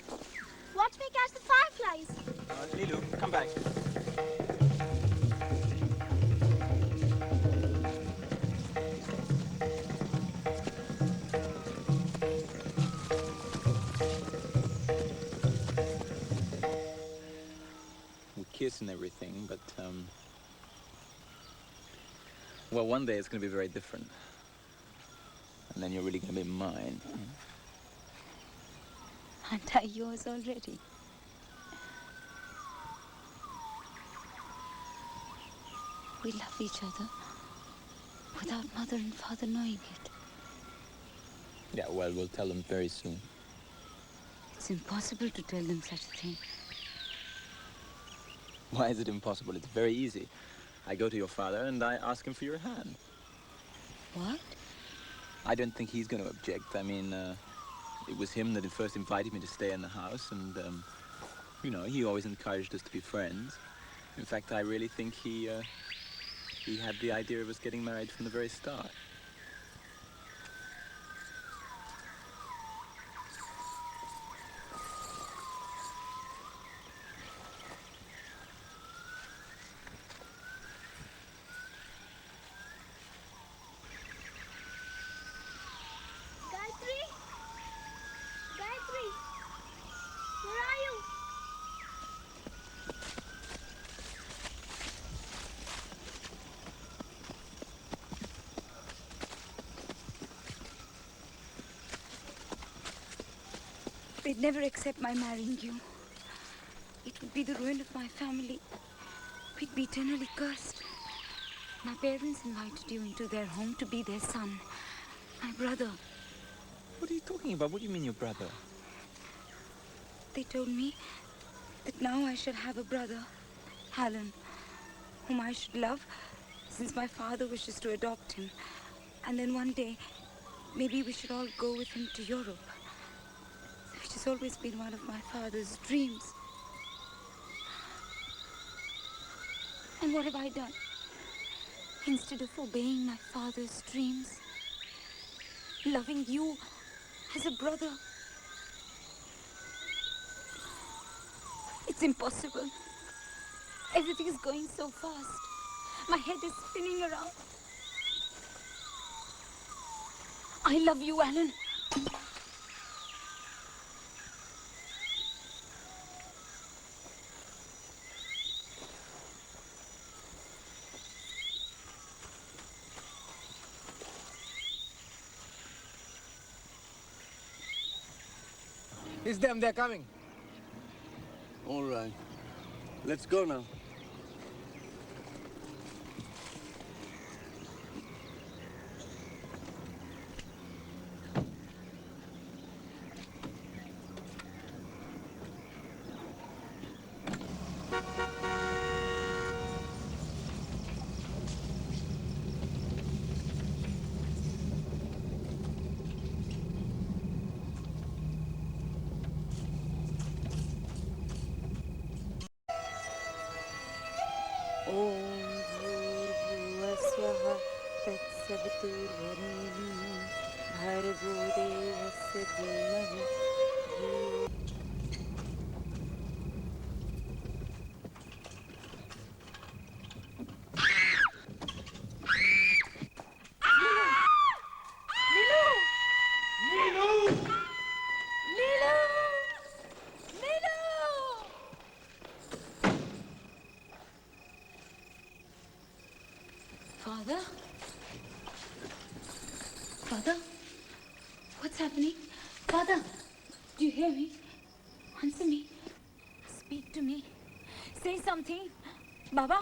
Watch me catch the fireflies. Lilu, come back. We kiss and everything, but well, one day it's going to be very different. And then you're really going to be mine. Aren't I yours already? We love each other without mother and father knowing it. Yeah, well, we'll tell them very soon. It's impossible to tell them such a thing. Why is it impossible? It's very easy. I go to your father and I ask him for your hand. What? I don't think he's going to object. I mean, it was him that first invited me to stay in the house, and, you know, he always encouraged us to be friends. In fact, I really think he had the idea of us getting married from the very start. They'd never accept my marrying you. It would be the ruin of my family. We'd be eternally cursed. My parents invited you into their home to be their son. My brother. What are you talking about? What do you mean your brother? They told me that now I should have a brother, Alan, whom I should love, since my father wishes to adopt him. And then one day, maybe we should all go with him to Europe, which has always been one of my father's dreams. And what have I done? Instead of obeying my father's dreams, loving you as a brother. It's impossible. Everything is going so fast. My head is spinning around. I love you, Alan. It's them, they're coming. All right. Let's go now. Father? Father? What's happening? Father, do you hear me? Answer me. Speak to me. Say something. Baba?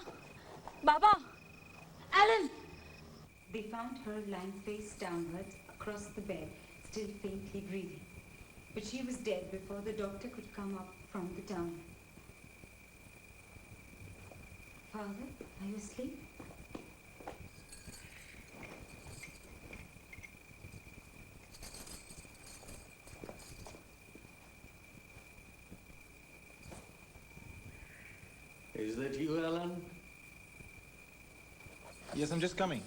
Baba? Alan! They found her lying face downwards across the bed, still faintly breathing. But she was dead before the doctor could come up from the town. Father, are you asleep? Is that you, Alan? Yes, I'm just coming.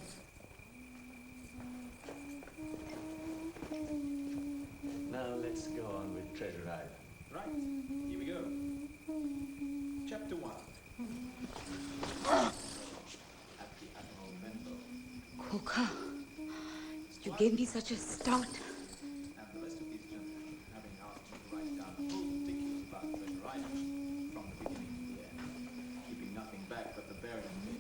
Now let's go on with treasure island. Right, here we go. Chapter 1. At the Admiral Bengal. Koka, you gave me such a start. And the rest of these gentlemen, having asked me to write down the full particulars about Treasure Island, from the beginning to the end, keeping nothing back but the bearing of me,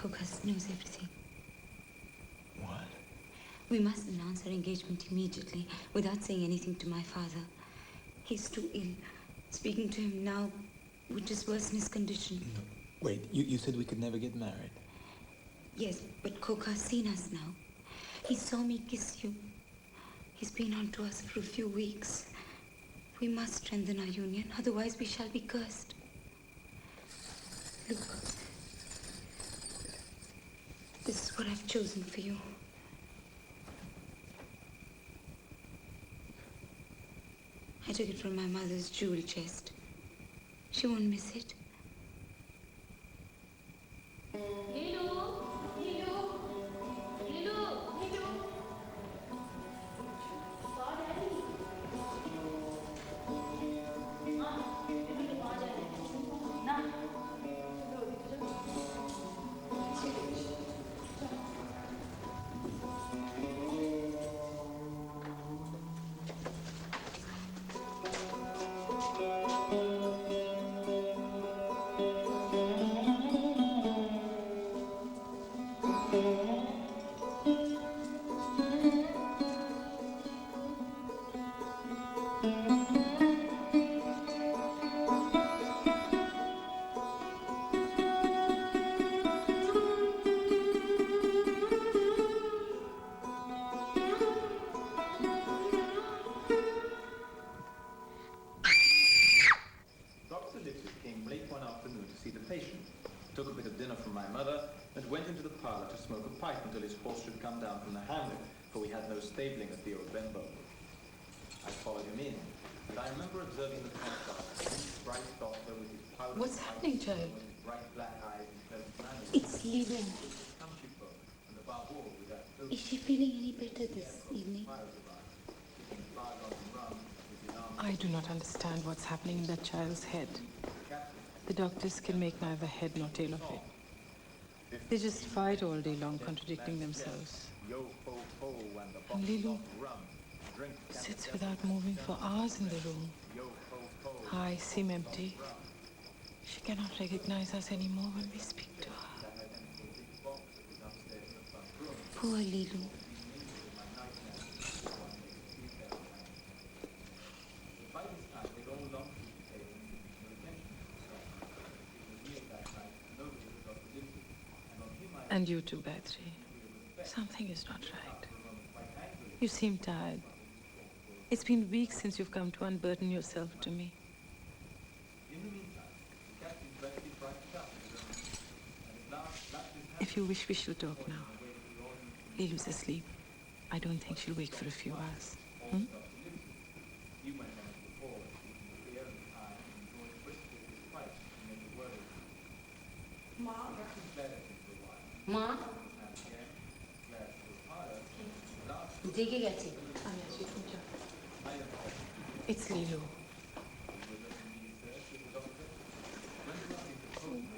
Koka knows everything. What? We must announce our engagement immediately without saying anything to my father. He's too ill. Speaking to him now would just worsen his condition. No. Wait, you said we could never get married? Yes, but Koka's seen us now. He saw me kiss you. He's been on to us for a few weeks. We must strengthen our union, otherwise we shall be cursed. Look. This is what I've chosen for you. I took it from my mother's jewel chest. She won't miss it. took a bit of dinner from my mother, and went into the parlour to smoke a pipe until his horse should come down from the hamlet, for we had no stabling at the old Bengal. I followed him in, and I remember observing the contrast, bright doctor with his powder. What's happening, child? With his bright black eyes and pleasant manners. It's Lilo. Country folk, and the barbour with that Is she feeling any better this evening? I do not understand what's happening in that child's head. The doctors can make neither head nor tail of it. They just fight all day long, contradicting themselves. And Lilu sits without moving for hours in the room. Eyes seem empty. She cannot recognize us anymore when we speak to her. Poor Lilu. And you too, Gayatri. Something is not right. You seem tired. It's been weeks since you've come to unburden yourself to me. If you wish, we shall talk now. Lilu's asleep. I don't think she'll wake for a few hours. Hmm? Ma? Dege gেছে It's Lilu.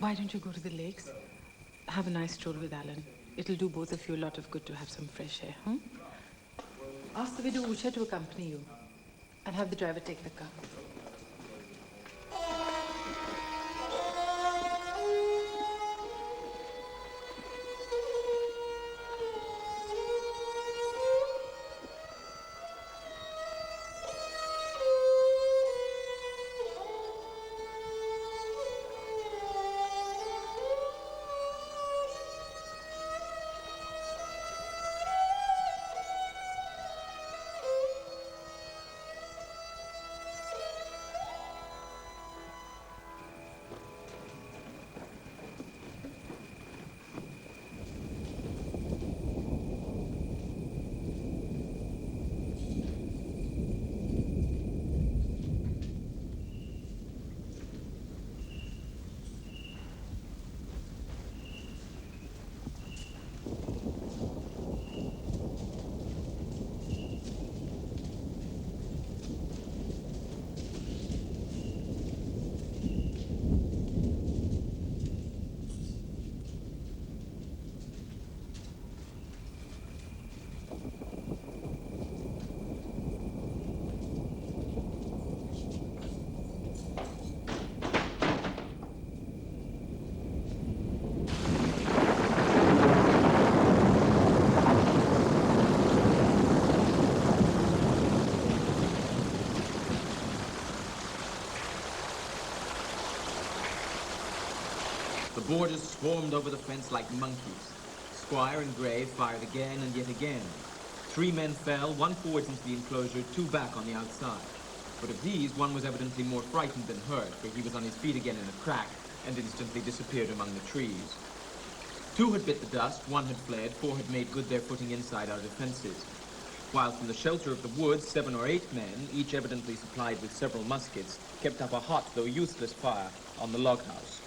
Why don't you go to the lakes? Have a nice stroll with Alan. It'll do both of you a lot of good to have some fresh air, hmm? Ask the widow Usha to accompany you. And have the driver take the car. The boarders swarmed over the fence like monkeys. Squire and Gray fired again and yet again. 3 men fell, 1 forwards into the enclosure, 2 back on the outside. But of these, 1 was evidently more frightened than hurt, for he was on his feet again in a crack and instantly disappeared among the trees. 2 had bit the dust, 1 had fled, 4 had made good their footing inside our defenses. While from the shelter of the woods, 7 or 8 men, each evidently supplied with several muskets, kept up a hot though useless fire on the log house.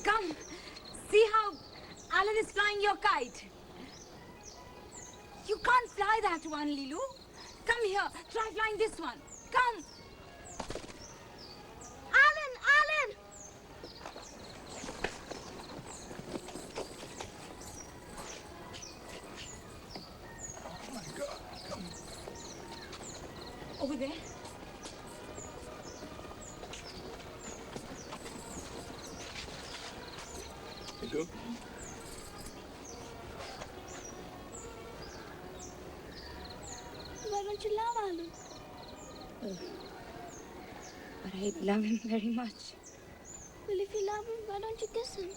Come, see how Alan is flying your kite. You can't fly that one, Lilu. Come here, try flying this one. Come. Alan, Alan! Oh my God, come. Over there. Hello? Why don't you love Alan? But I love him very much. Well, if you love him, why don't you kiss him?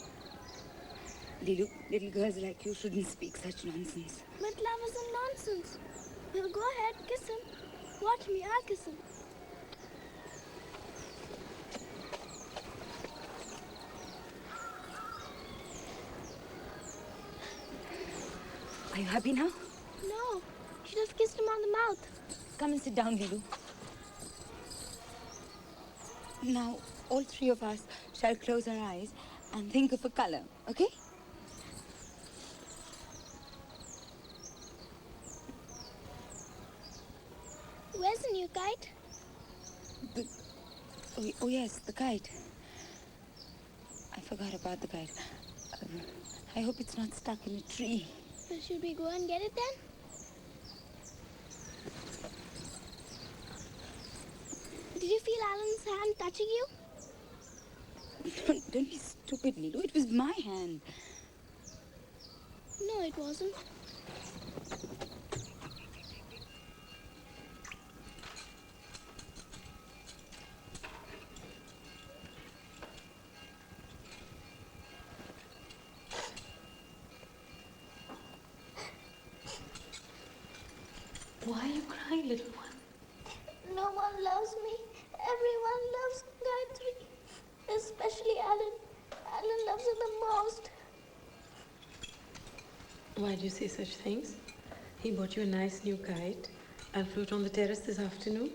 Lilu, little girls like you shouldn't speak such nonsense. But love isn't nonsense. Well, go ahead, kiss him. Watch me, I'll kiss him. Are you happy now? No, you should have kissed him on the mouth. Come and sit down, Lilu. Now, all 3 of us shall close our eyes and think of a color, okay? Where's the new kite? Oh, yes, the kite. I forgot about the kite. I hope it's not stuck in a tree. Well, should we go and get it then? Did you feel Alan's hand touching you? Don't be stupid, Lilu. It was my hand. No, it wasn't. Why are you crying, little one? No one loves me. Everyone loves Gayatri. Especially Alan. Alan loves her the most. Why do you say such things? He bought you a nice new kite. I'll float on the terrace this afternoon.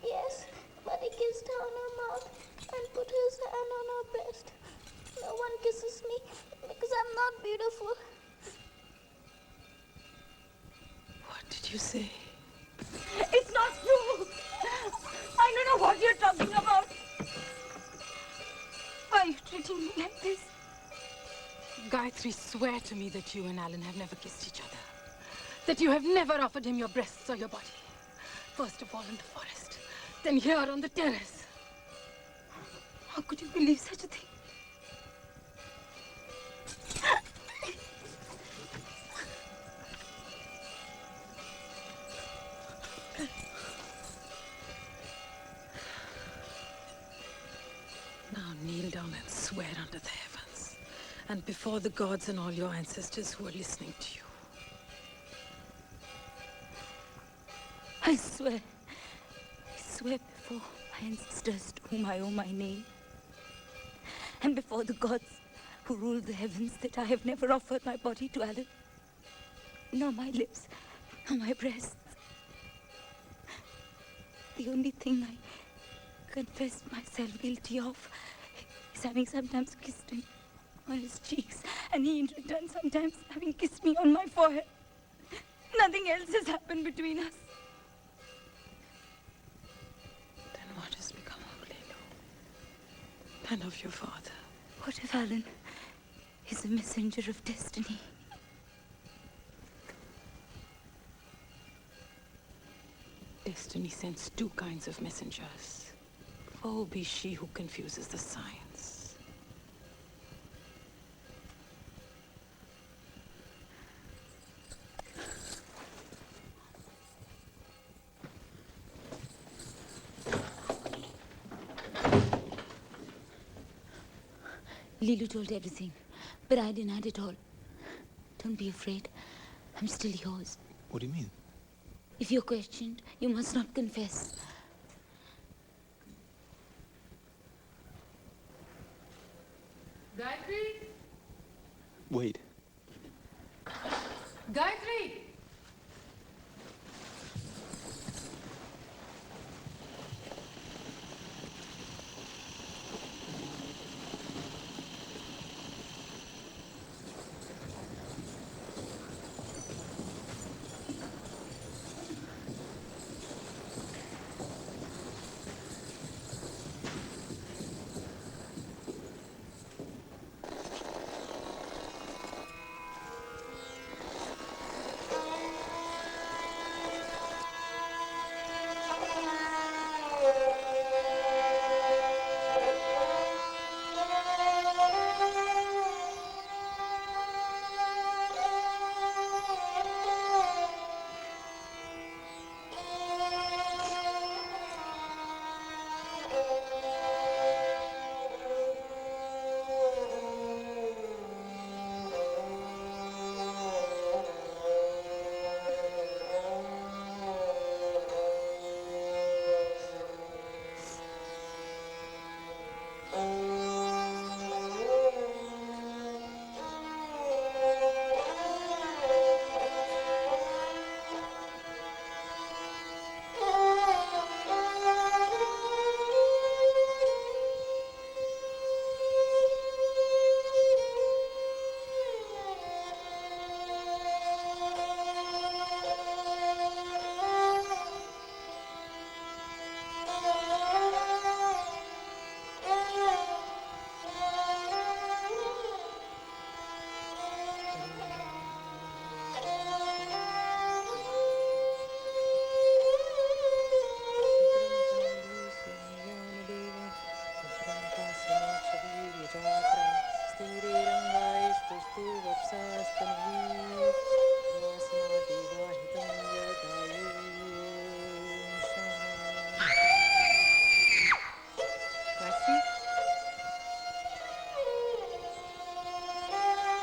Yes, but he kissed her on her mouth and put his hand on her breast. No one kisses me because I'm not beautiful. What did you say? It's not true! I don't know what you're talking about. Why are you treating me like this? Gayatri, swear to me that you and Alan have never kissed each other. That you have never offered him your breasts or your body. First of all in the forest, then here on the terrace. How could you believe such a thing? Now kneel down and swear under the heavens, and before the gods and all your ancestors who are listening to you. I swear before my ancestors to whom I owe my name, and before the gods who rule the heavens, that I have never offered my body to Alan, nor my lips, nor my breasts. The only thing I confess myself guilty of is having sometimes kissed him on his cheeks, and he in return sometimes having kissed me on my forehead. Nothing else has happened between us. Then what has become of Lilo? And of your father? What if Alan is a messenger of destiny? Destiny sends two kinds of messengers. Oh, be she who confuses the signs. Lilu told everything, but I denied it all. Don't be afraid. I'm still yours. What do you mean? If you're questioned, you must not confess. Gayatri? Wait. Gayatri!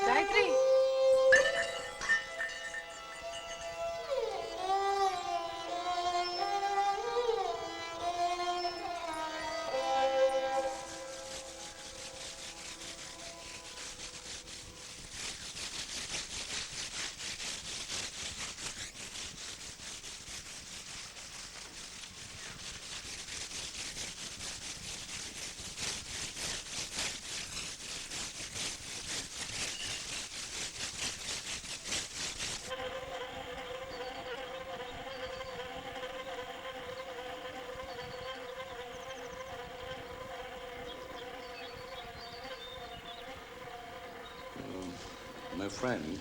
Gayatri! My friend,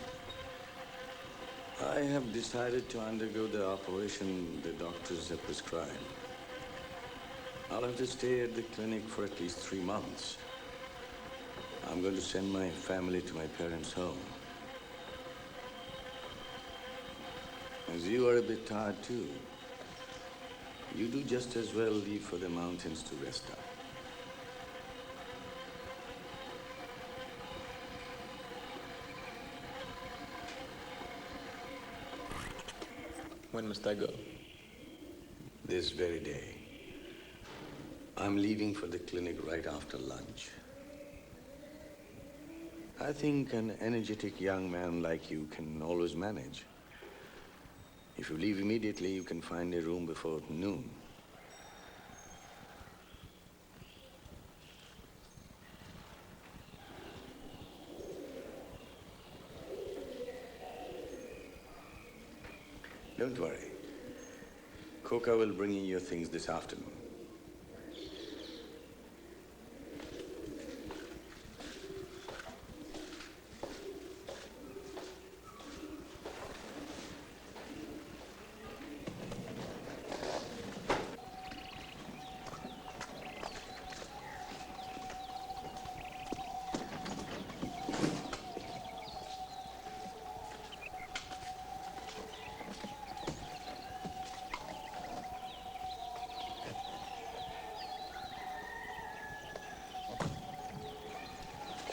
I have decided to undergo the operation the doctors have prescribed. I'll have to stay at the clinic for at least 3 months. I'm going to send my family to my parents' home. As you are a bit tired too, you do just as well leave for the mountains to rest up. When must I go? This very day. I'm leaving for the clinic right after lunch. I think an energetic young man like you can always manage. If you leave immediately, you can find a room before noon. Don't worry. Coca will bring you your things this afternoon.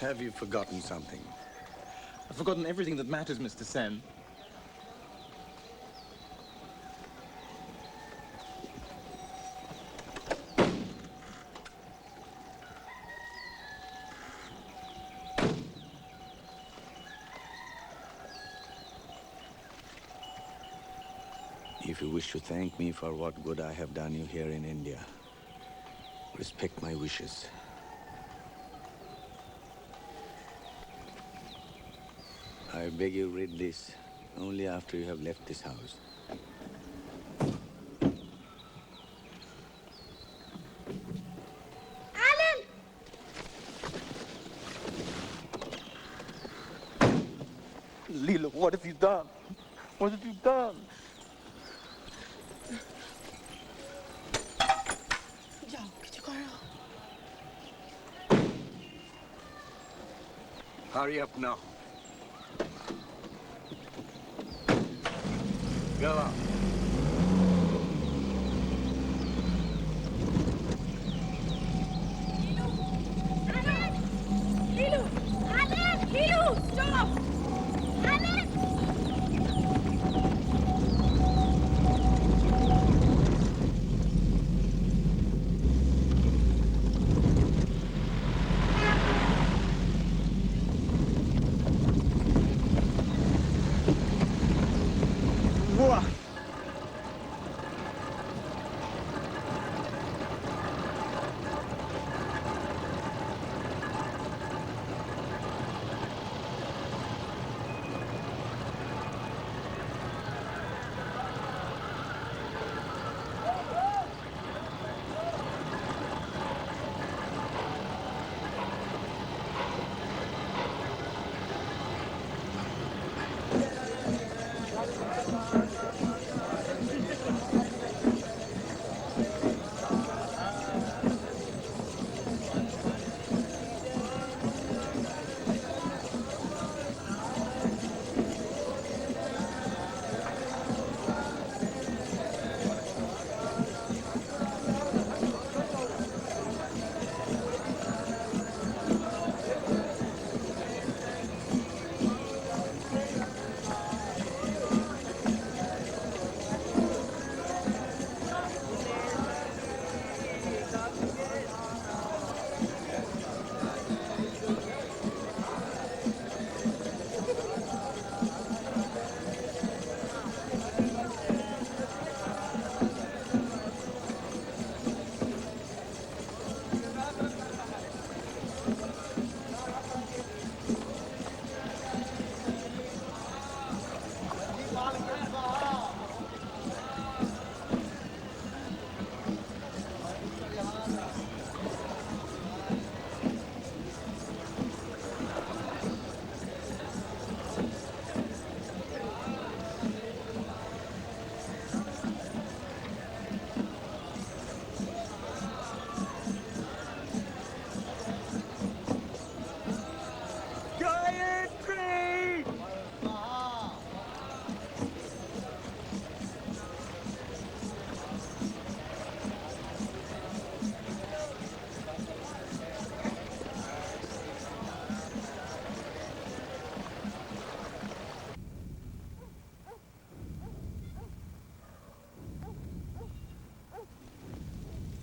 Have you forgotten something? I've forgotten everything that matters, Mr. Sen. If you wish to thank me for what good I have done you here in India, respect my wishes. I beg you read this only after you have left this house. Alan! Leela, what have you done? What have you done? Hurry up now. Go on. Lilu! Alan! Lilu! Stop! Alan!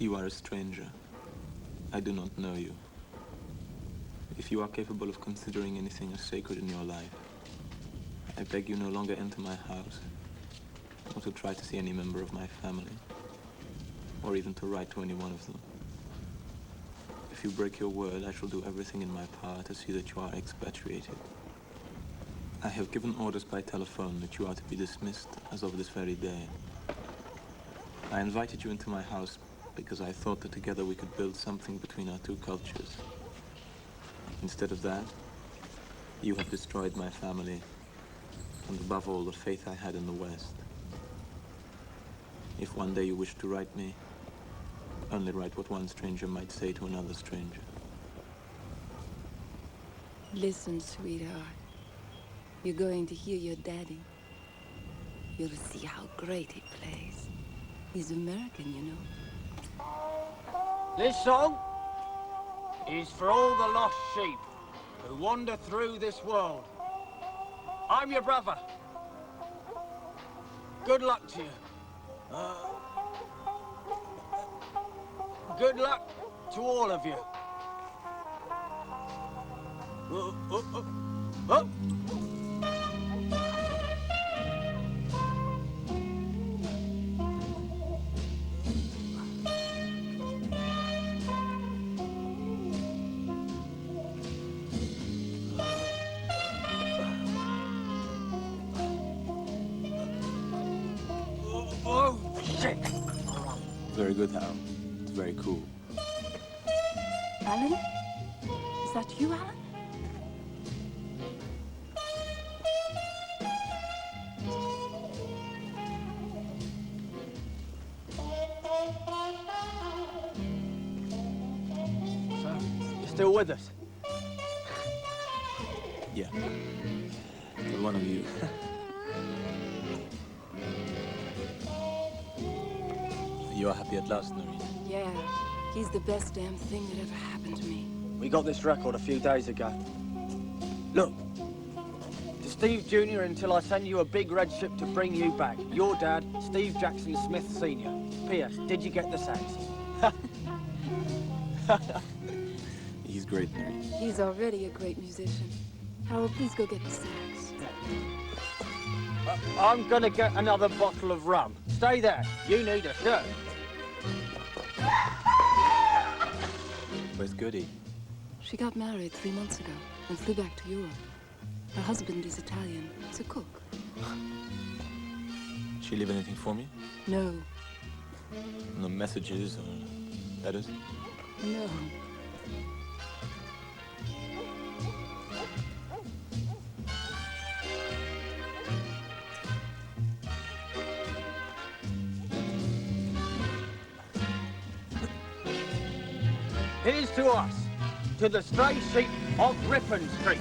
You are a stranger. I do not know you. If you are capable of considering anything as sacred in your life, I beg you no longer enter my house, or to try to see any member of my family, or even to write to any one of them. If you break your word, I shall do everything in my power to see that you are expatriated. I have given orders by telephone that you are to be dismissed as of this very day. I invited you into my house because I thought that together we could build something between our two cultures. Instead of that, you have destroyed my family, and above all, the faith I had in the West. If one day you wish to write me, only write what one stranger might say to another stranger. Listen, sweetheart. You're going to hear your daddy. You'll see how great he plays. He's American, you know. This song is for all the lost sheep. who wander through this world. I'm your brother. Good luck to you. Good luck to all of you. Oh. Very good, Harold. It's very cool. Alan? Is that you, Alan? So, you're still with us? Yeah. But one of you. You are happy at last, Noreen? Yeah, he's the best damn thing that ever happened to me. We got this record a few days ago. Look, to Steve Jr. until I send you a big red ship to bring you back. Your dad, Steve Jackson Smith Sr. P.S. Did you get the sax? He's great, Noreen. He's already a great musician. Harold, please go get the sax. I'm gonna get another bottle of rum. Stay there. You need a shirt. Where's Goody? She got married 3 months ago and flew back to Europe. Her husband is Italian. He's a cook. She leave anything for me? No. No messages or letters? No. Here's to us, to the stray sheep of Ripon Street.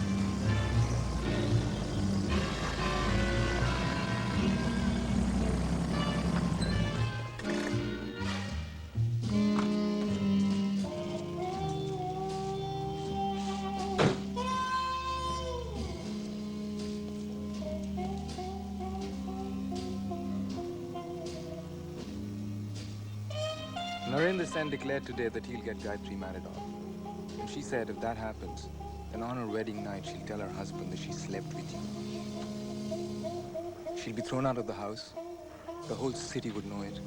Narendra Sen declared today that he'll get Gayatri married off. And she said if that happens, then on her wedding night, she'll tell her husband that she slept with you. She'll be thrown out of the house. The whole city would know it.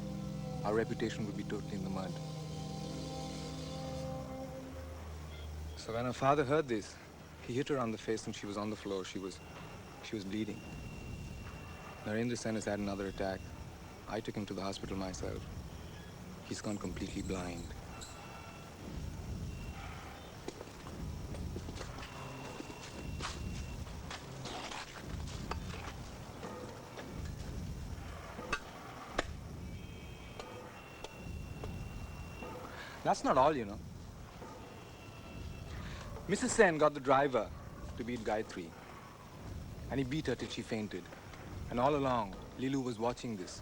Our reputation would be totally in the mud. So when her father heard this, he hit her on the face and she was on the floor. She was bleeding. Narendra Sen has had another attack. I took him to the hospital myself. He's gone completely blind. That's not all, you know. Mrs. Sen got the driver to beat Gayatri. And he beat her till she fainted. And all along, Lilu was watching this.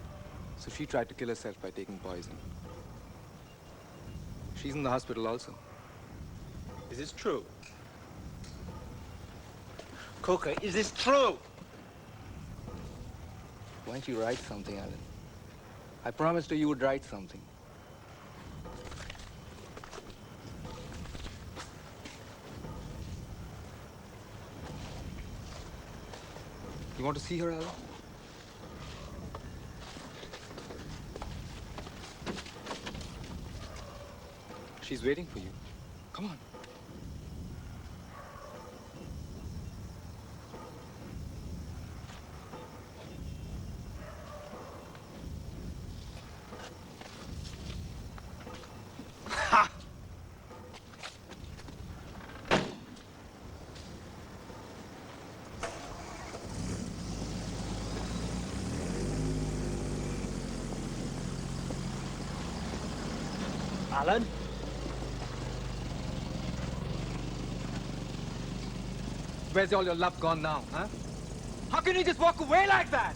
So she tried to kill herself by taking poison. She's in the hospital also. Is this true? Coca, is this true? Why don't you write something, Alan? I promised her you would write something. You want to see her, Alan? She's waiting for you. Come on. Ha! Alan? Where's all your love gone now, huh? How can you just walk away like that?